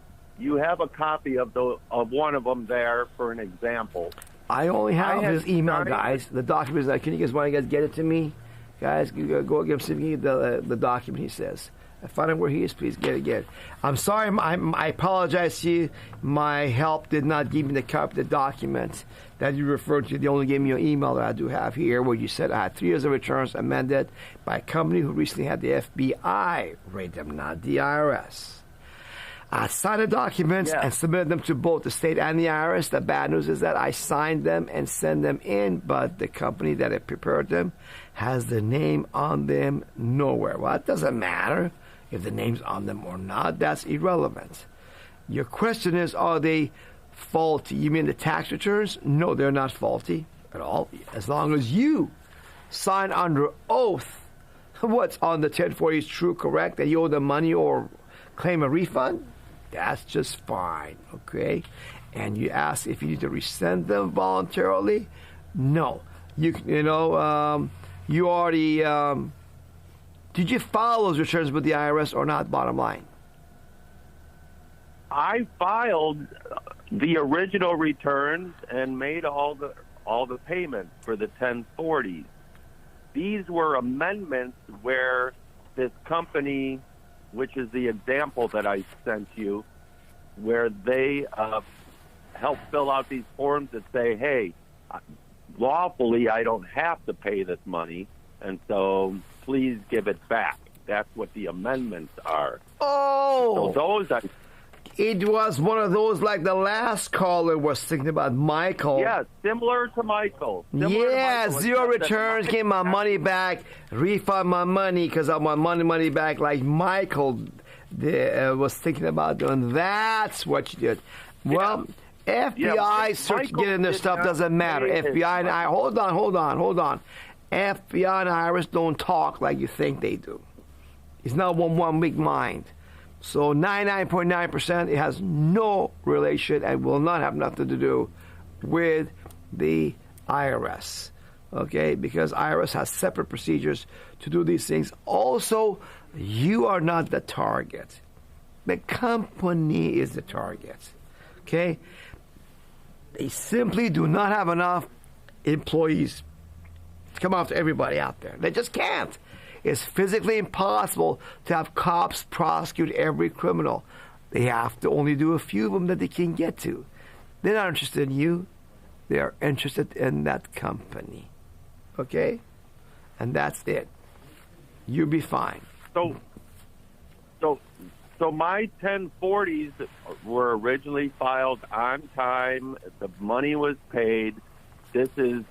have a copy of one of them there for an example. I only have his email, guys. The document is like, can you guys, want to get it to me? Guys, go give him the document, he says. Find out where he is, please get it. I'm sorry, I apologize to you. My help did not give me the copy of the document that you referred to. They only gave me your email that I do have here, where you said I had 3 years of returns amended by a company who recently had the FBI raid them, not the IRS. I signed the documents and submitted them to both the state and the IRS. The bad news is that I signed them and sent them in, but the company that had prepared them has the name on them nowhere. Well, it doesn't matter if the name's on them or not. That's irrelevant. Your question is, are they faulty? You mean the tax returns? No, they're not faulty at all. As long as you sign under oath what's on the 1040 is true, correct, that you owe them money or claim a refund, that's just fine, okay? And you ask if you need to rescind them voluntarily, no. You already, did you file those returns with the IRS or not, bottom line? I filed the original returns and made all the payments for the 1040s. These were amendments where this company, which is the example that I sent you, where they help fill out these forms that say, hey, lawfully I don't have to pay this money, and so please give it back. That's what the amendments are. Oh! So those It was one of those like the last caller was thinking about, Michael. Yeah, similar to Michael. Zero returns, get my money back, refund my money because I want money back, like Michael was thinking about doing. That's what you did. Well, FBI search getting their stuff doesn't matter. FBI and I, hold on. FBI and IRS don't talk like you think they do. It's not one big mind. So 99.9%, it has no relation and will not have nothing to do with the IRS, okay? Because IRS has separate procedures to do these things. Also, you are not the target. The company is the target, okay? They simply do not have enough employees to come after everybody out there. They just can't. It's physically impossible to have cops prosecute every criminal. They have to only do a few of them that they can get to. They're not interested in you. They are interested in that company. Okay? And that's it. You'll be fine. So my 1040s were originally filed on time. The money was paid. This is,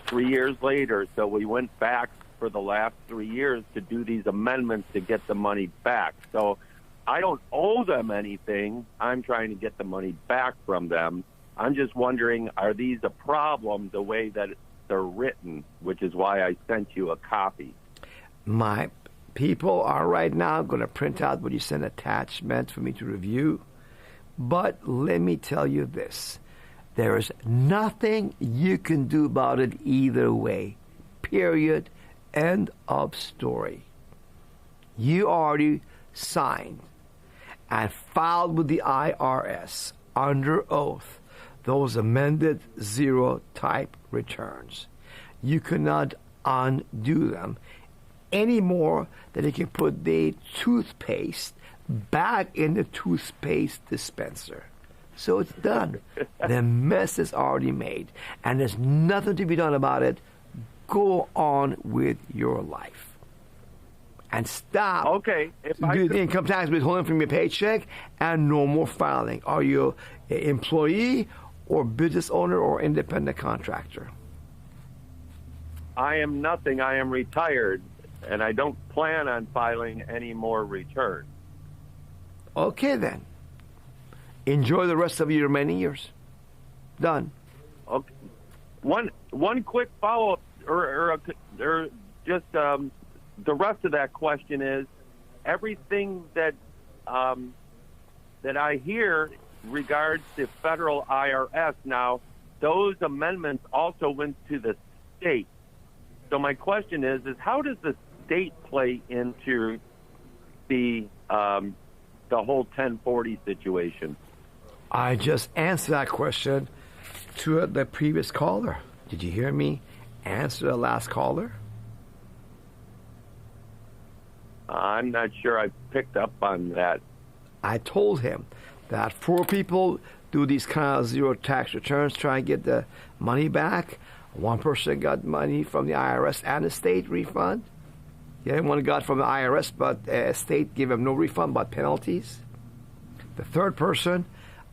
3 years later, so we went back for the last 3 years to do these amendments to get the money back. So I don't owe them anything. I'm trying to get the money back from them. I'm just wondering, are these a problem the way that they're written, which is why I sent you a copy? My people are right now going to print out what you sent attachment for me to review. But let me tell you this. There is nothing you can do about it either way. Period. End of story. You already signed and filed with the IRS under oath those amended zero type returns. You cannot undo them any more than you can put the toothpaste back in the toothpaste dispenser. So it's done. The mess is already made, and there's nothing to be done about it. Go on with your life. And stop the income tax withholding from your paycheck, and no more filing. Are you an employee or business owner or independent contractor? I am nothing. I am retired, and I don't plan on filing any more returns. Okay, then. Enjoy the rest of your remaining years. Done. Okay. One quick follow-up. Or just the rest of that question is everything that I hear regards the federal IRS. Now, those amendments also went to the state. So my question is how does the state play into the whole 1040 situation? I just answered that question to the previous caller. Did you hear me answer the last caller? I'm not sure I picked up on that. I told him that 4 people do these kind of zero tax returns, try and get the money back. 1 person got money from the IRS and the state refund. The other one got from the IRS, but the state gave him no refund but penalties. The third person,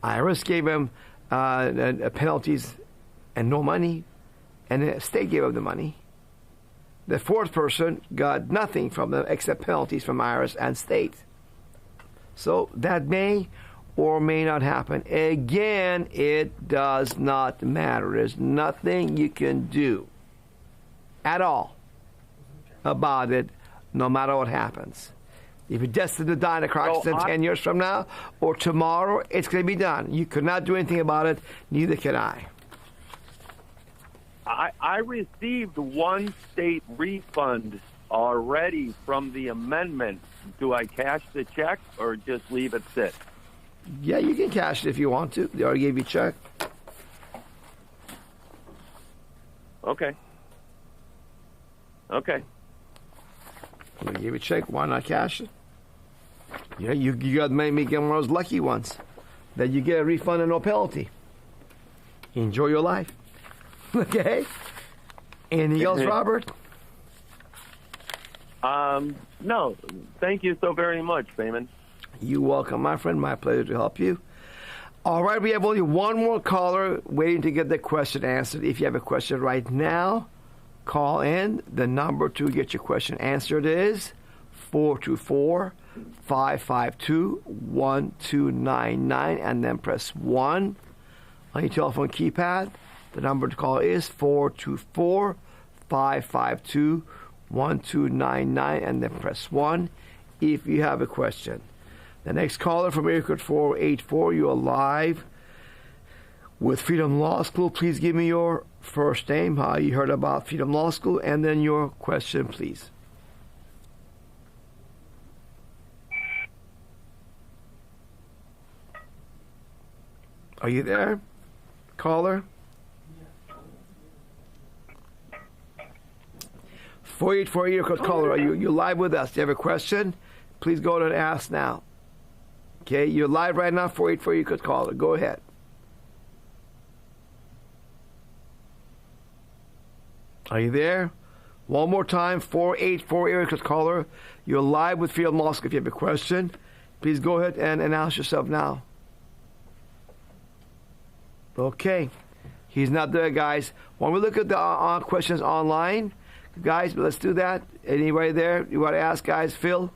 IRS gave him penalties and no money, and the state gave him the money. The fourth person got nothing from them except penalties from IRS and state. So that may or may not happen. Again, it does not matter. There's nothing you can do at all about it, no matter what happens. If you're destined to die in a car accident 10 years from now or tomorrow, it's going to be done. You could not do anything about it. Neither can I. I received one state refund already from the amendment. Do I cash the check or just leave it sit? Yeah, you can cash it if you want to. They already gave you a check. Okay. Okay. They gave you a check. Why not cash it? Yeah, you got to make one of those lucky ones that you get a refund and no penalty. Enjoy your life. Okay? Anything else, Robert? No. Thank you so very much, Feynman. You're welcome, my friend. My pleasure to help you. All right, we have only one more caller waiting to get the question answered. If you have a question right now, call in. The number to get your question answered is 424-552-1299, and then press 1 on your telephone keypad. The number to call is 424-552-1299, and then press 1 if you have a question. The next caller from area code 484, you are live with Freedom Law School. Please give me your first name, how you heard about Freedom Law School, and then your question, please. Are you there, caller? 484 area code caller, are you live with us? Do you have a question? Please go ahead and ask now. Okay, you're live right now, 484 area code caller. Go ahead. Are you there? One more time, 484 area code caller. You're live with Freedom Law School. If you have a question, please go ahead and announce yourself now. Okay. He's not there, guys. When we look at the questions online, guys, let's do that. Anybody there? You want to ask, guys? Phil?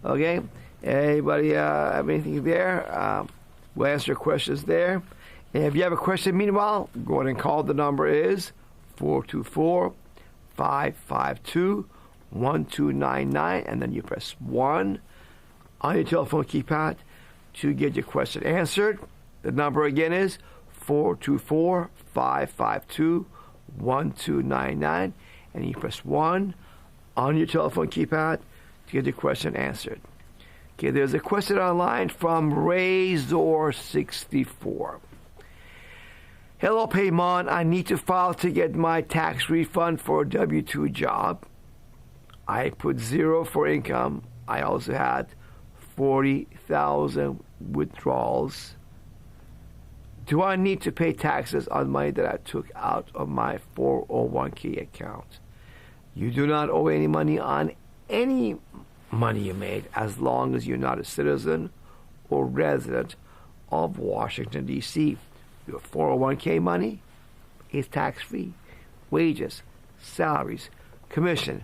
Okay. Anybody have anything there? We'll answer your questions there. And if you have a question, meanwhile, go ahead and call. The number is 424-552-1299, and then you press 1 on your telephone keypad to get your question answered. The number again is 424-552-1299, and you press 1 on your telephone keypad to get your question answered. Okay, there's a question online from Razor64. Hello, Paymon. I need to file to get my tax refund for a W-2 job. I put 0 for income. I also had 40,000 withdrawals. Do I need to pay taxes on money that I took out of my 401k account? You do not owe any money on any money you made as long as you're not a citizen or resident of Washington, D.C. Your 401k money is tax-free. Wages, salaries, commission,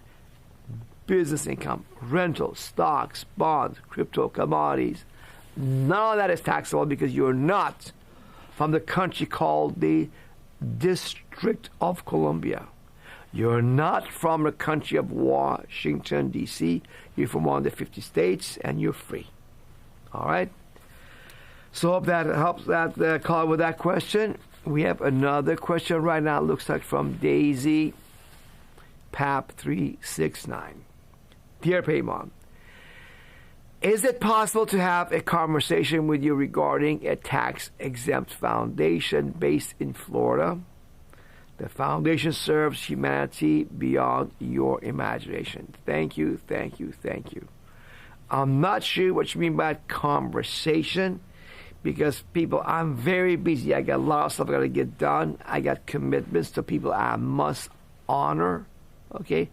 business income, rentals, stocks, bonds, crypto, commodities. None of that is taxable because you're not from the country called the District of Columbia. You're not from the country of Washington, D.C. You're from one of the 50 states, and you're free. All right? So hope that helps that call with that question. We have another question right now. It looks like from Daisy Pap 369. Dear Paymon, is it possible to have a conversation with you regarding a tax-exempt foundation based in Florida? The foundation serves humanity beyond your imagination. Thank you, thank you, thank you. I'm not sure what you mean by conversation because I'm very busy. I got a lot of stuff I got to get done. I got commitments to people I must honor, okay?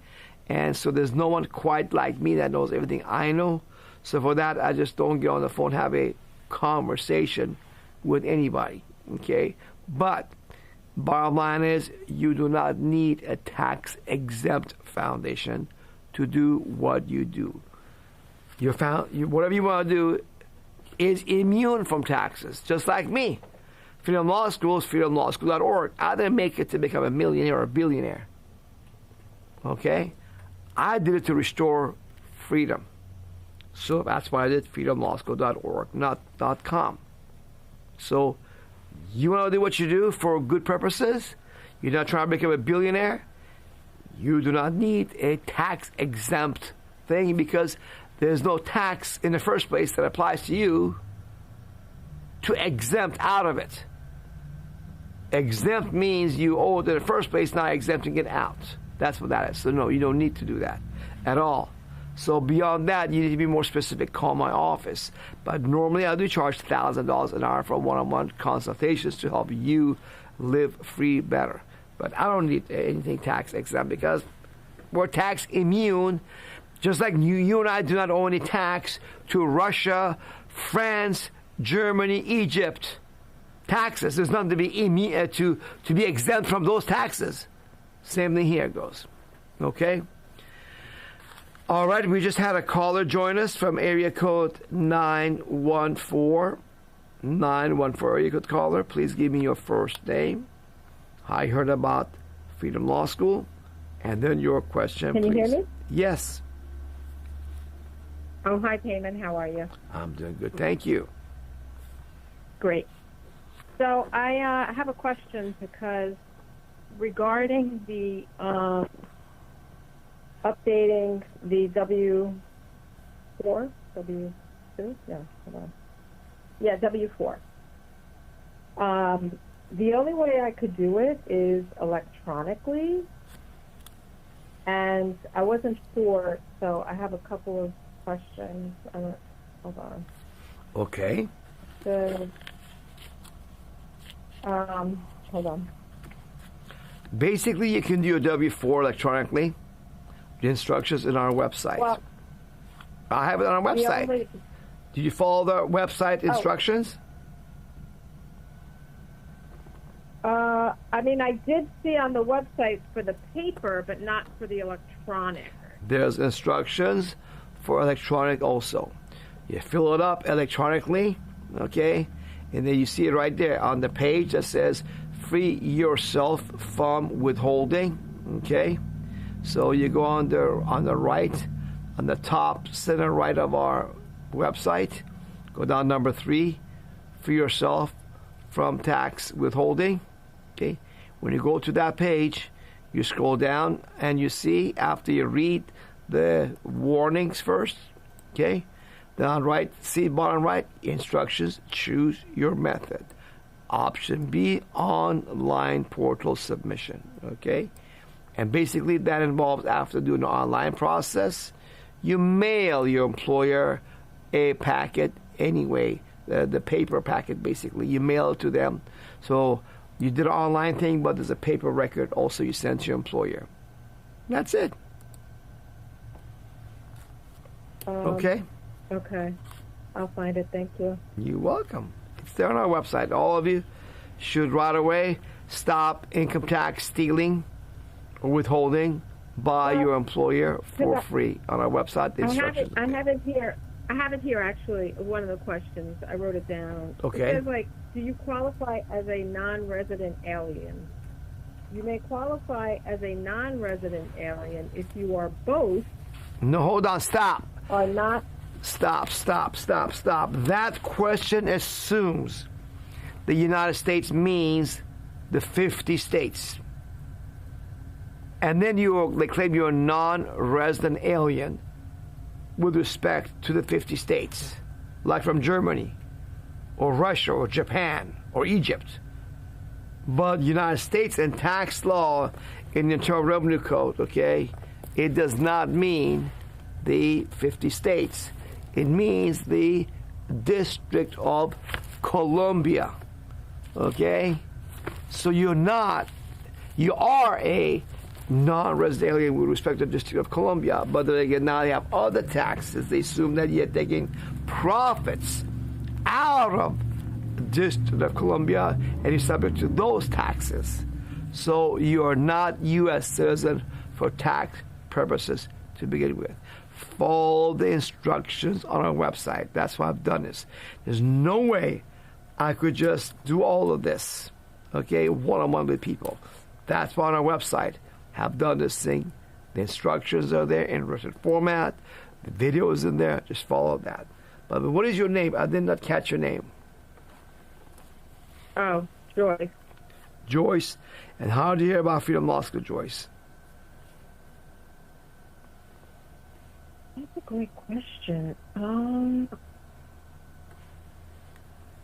And so there's no one quite like me that knows everything I know. So for that, I just don't get on the phone, have a conversation with anybody, okay? But bottom line is, you do not need a tax-exempt foundation to do what you do. Whatever you want to do is immune from taxes, just like me. Freedom Law School is freedomlawschool.org. I didn't make it to become a millionaire or a billionaire. Okay? I did it to restore freedom. So that's why I did freedomlawschool.org, not .com. So you want to do what you do for good purposes? You're not trying to become a billionaire? You do not need a tax-exempt thing because there's no tax in the first place that applies to you to exempt out of it. Exempt means you owe it in the first place, not exempting it out. That's what that is. So no, you don't need to do that at all. So beyond that, you need to be more specific. Call my office. But normally I do charge $1,000 an hour for one-on-one consultations to help you live free better. But I don't need anything tax exempt because we're tax immune. Just like you and I do not owe any tax to Russia, France, Germany, Egypt. Taxes. There's nothing to be exempt from those taxes. Same thing here goes. Okay? All right, we just had a caller join us from area code 914. 914 area code caller. Please give me your first name. I heard about Freedom Law School. And then your question, please. Can you hear me? Yes. Oh, hi, Payman. How are you? I'm doing good. Thank you. Great. So I have a question because regarding the updating the W2? Yeah, hold on. Yeah, W4. The only way I could do it is electronically, and I wasn't sure, so I have a couple of questions. Hold on. Okay. Hold on. Basically, you can do a W-4 electronically. The instructions in our website. Well, I have it on our website. Did you follow the website instructions? I mean, I did see on the website for the paper, but not for the electronic. There's instructions for electronic also. You fill it up electronically, okay? And then you see it right there on the page that says free yourself from withholding, okay? So you go on the right, on the top center right of our website, go down number 3, free yourself from tax withholding, okay? When you go to that page, you scroll down and you see after you read the warnings first, okay? Down right, see bottom right, instructions, choose your method. Option B, online portal submission, okay? And basically that involves after doing the online process, you mail your employer a packet anyway, the paper packet basically. You mail it to them. So you did an online thing, but there's a paper record also you send to your employer. That's it. Okay? Okay. I'll find it. Thank you. You're welcome. It's there on our website. All of you should right away stop income tax stealing or withholding by your employer for free on our website. The instructions. I have it here. I have it here, actually, one of the questions. I wrote it down. Okay. It says, do you qualify as a non-resident alien? You may qualify as a non-resident alien if you are both. No, hold on. Stop. Or not. Stop. That question assumes the United States means the 50 states. And then they claim you're a non-resident alien with respect to the 50 states, like from Germany or Russia or Japan or Egypt. But United States and tax law in the Internal Revenue Code, okay, it does not mean the 50 states. It means the District of Columbia, okay? So you are a non-resident alien with respect to the District of Columbia, but then again, now they have other taxes. They assume that you're taking profits out of the District of Columbia, and you're subject to those taxes. So you are not U.S. citizen for tax purposes to begin with. Follow the instructions on our website. That's why I've done this. There's no way I could just do all of this, okay, one-on-one with people. That's why on our website have done this thing. The instructions are there in written format. The video is in there. Just follow that. But what is your name? I did not catch your name. Oh, Joyce. Joyce. And how did you hear about Freedom Law School, Joyce? That's a great question. Where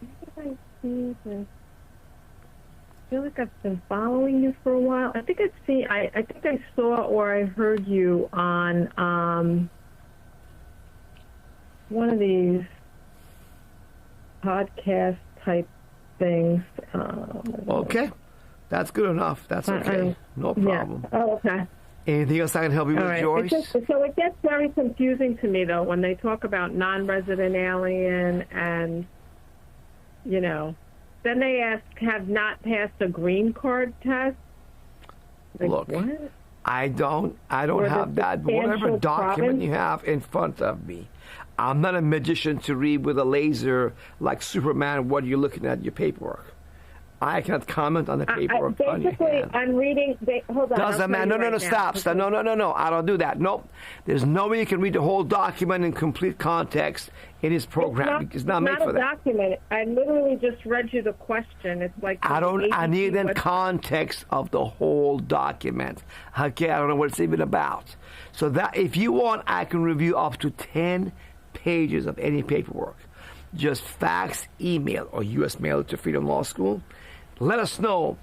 did I see this? I feel like I've been following you for a while. I think I think I saw or I heard you on one of these podcast type things. Okay. That's good enough. That's okay. No problem. Yeah. Oh, okay. Anything else I can help you with, All right. Joyce? So it gets very confusing to me, though, when they talk about non-resident alien and, then they have not passed a green card test. Like, Look, what? I don't have that. Whatever document you have in front of me, I'm not a magician to read with a laser like Superman what you're looking at in your paperwork. I cannot comment on the paperwork on your hand. I'm reading. Hold on. Doesn't matter. No, stop. No. I don't do that. Nope. There's no way you can read the whole document in complete context in his program. It's not made for that. Document. I literally just read you the question. It's like I need the context of the whole document. Okay, I don't know what it's even about. So that if you want, I can review up to 10 pages of any paperwork. Just fax, email, or U.S. mail it to Freedom Law School. Let us know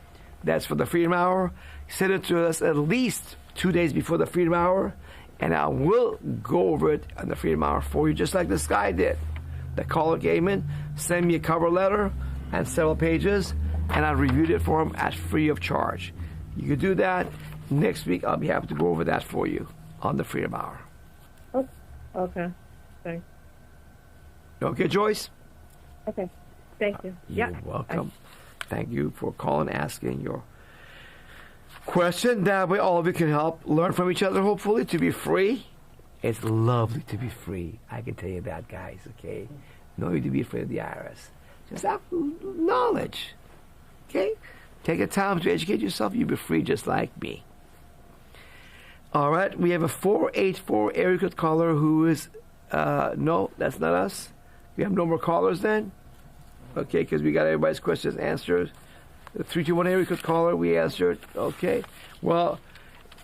that's for the Freedom Hour. Send it to us at least 2 days before the Freedom Hour, and I will go over it on the Freedom Hour for you, just like this guy did. The caller came in, sent me a cover letter and several pages, and I reviewed it for him at free of charge. You can do that. Next week, I'll be happy to go over that for you on the Freedom Hour. Oh, okay. Thanks. Okay, Joyce? Okay. Thank you. You're welcome. Thank you for calling, asking your question. That way all of you can help learn from each other, hopefully, to be free. It's lovely to be free. I can tell you that, guys, okay? No need to be afraid of the IRS. Just have knowledge, okay? Take the time to educate yourself. You'll be free just like me. All right, we have a 484 area code caller who is, no, that's not us. We have no more callers then? Okay, because we got everybody's questions answered. The 321 area code caller, we answered. Okay. Well,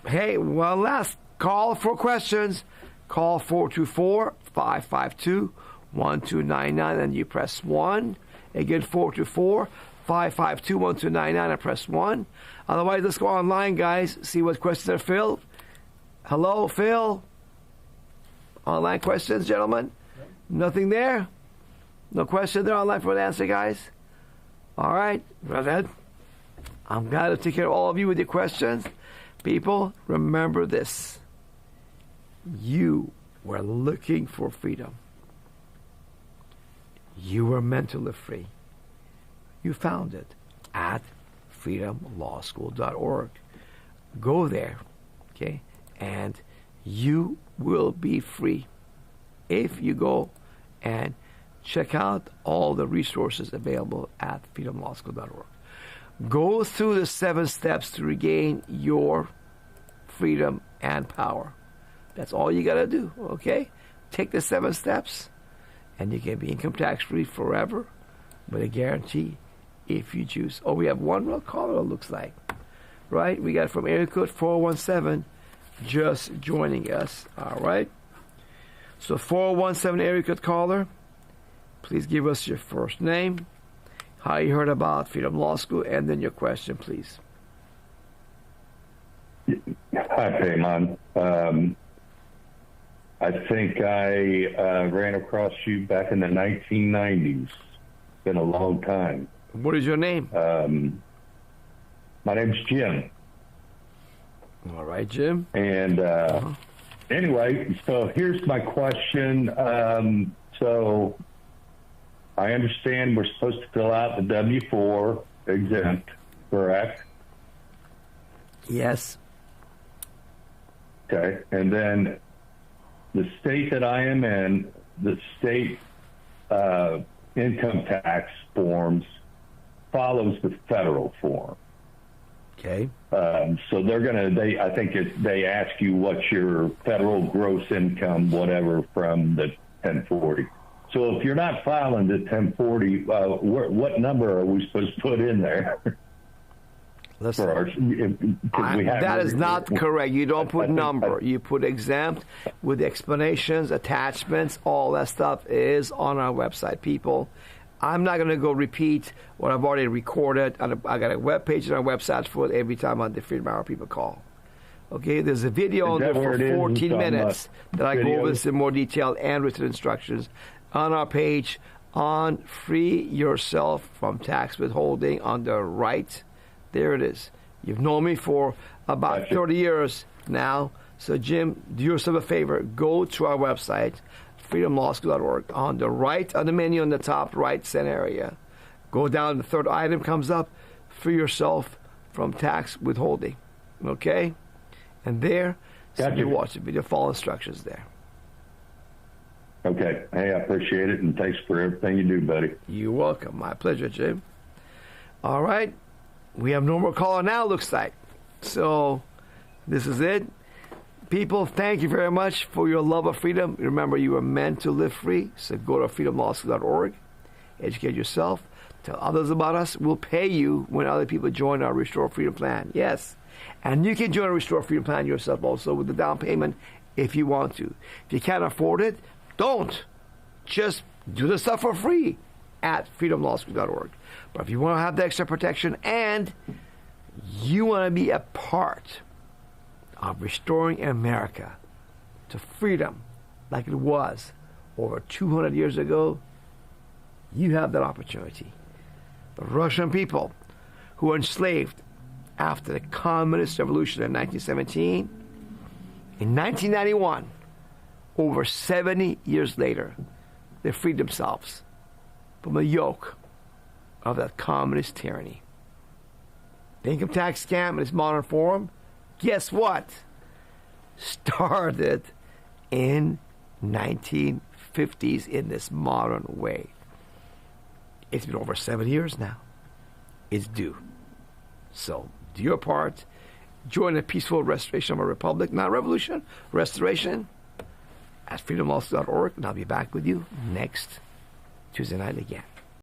hey, one last call for questions. Call 424-552-1299, and you press 1. Again, 424-552-1299, and press 1. Otherwise, let's go online, guys, see what questions are filled. Hello, Phil? Online questions, gentlemen? Nothing there? No question there online for the answer, guys? All right. Well, then, I'm glad to take care of all of you with your questions. People, remember this. You were looking for freedom. You were meant to live free. You found it at freedomlawschool.org. Go there, okay? And you will be free if you go and check out all the resources available at freedomlawschool.org. Go through the 7 steps to regain your freedom and power. That's all you got to do, okay? Take the 7 steps, and you can be income tax free forever with a guarantee if you choose. Oh, we have one real caller, it looks like. Right? We got it from area code 417 just joining us. All right? So 417 area code caller, please give us your first name, how you heard about Freedom Law School, and then your question, please. Hi, Payman. I think I ran across you back in the 1990s. It's been a long time. What is your name? My name's Jim. All right, Jim. And anyway, so here's my question. So I understand we're supposed to fill out the W-4 exempt, correct? Yes. Okay. And then the state that I am in, the state income tax forms follows the federal form. Okay. So they're going to, I think they ask you what's your federal gross income, whatever, from the 1040. So if you're not filing the 1040, what number are we supposed to put in there? Listen, that is not correct. You don't put number. You put exempt with explanations, attachments, all that stuff is on our website, people. I'm not going to go repeat what I've already recorded. I got a web page on our website for it every time on the Freedom Hour people call. Okay, there's a video on there for 14 minutes that I go over this in more detail and written instructions on our page on Free Yourself from Tax Withholding on the right. There it is. You've known me for about 30 years now. So, Jim, do yourself a favor. Go to our website, freedomlawschool.org. On the right, on the menu on the top right center area, go down. The third item comes up, Free Yourself from Tax Withholding. Okay? And there, you watch the video. Follow instructions there. Okay. Hey, I appreciate it, and thanks for everything you do, buddy. You're welcome. My pleasure, Jim. All right. We have no more caller now, looks like. So this is it. People, thank you very much for your love of freedom. Remember, you are meant to live free. So go to freedomlawschool.org. Educate yourself. Tell others about us. We'll pay you when other people join our Restore Freedom Plan. Yes. And you can join a Restore Freedom Plan yourself also with the down payment if you want to. If you can't afford it, don't. Just do the stuff for free at freedomlawschool.org. But if you want to have the extra protection and you want to be a part of restoring America to freedom like it was over 200 years ago, you have that opportunity. The Russian people who were enslaved after the Communist Revolution in 1917, in 1991, over 70 years later, they freed themselves from the yoke of that communist tyranny. The income tax scam in its modern form, guess what? Started in 1950s in this modern way. It's been over 7 years now. It's due. So do your part. Join the peaceful restoration of our republic, not revolution, restoration, at freedomlawschool.org, and I'll be back with you next Tuesday night again.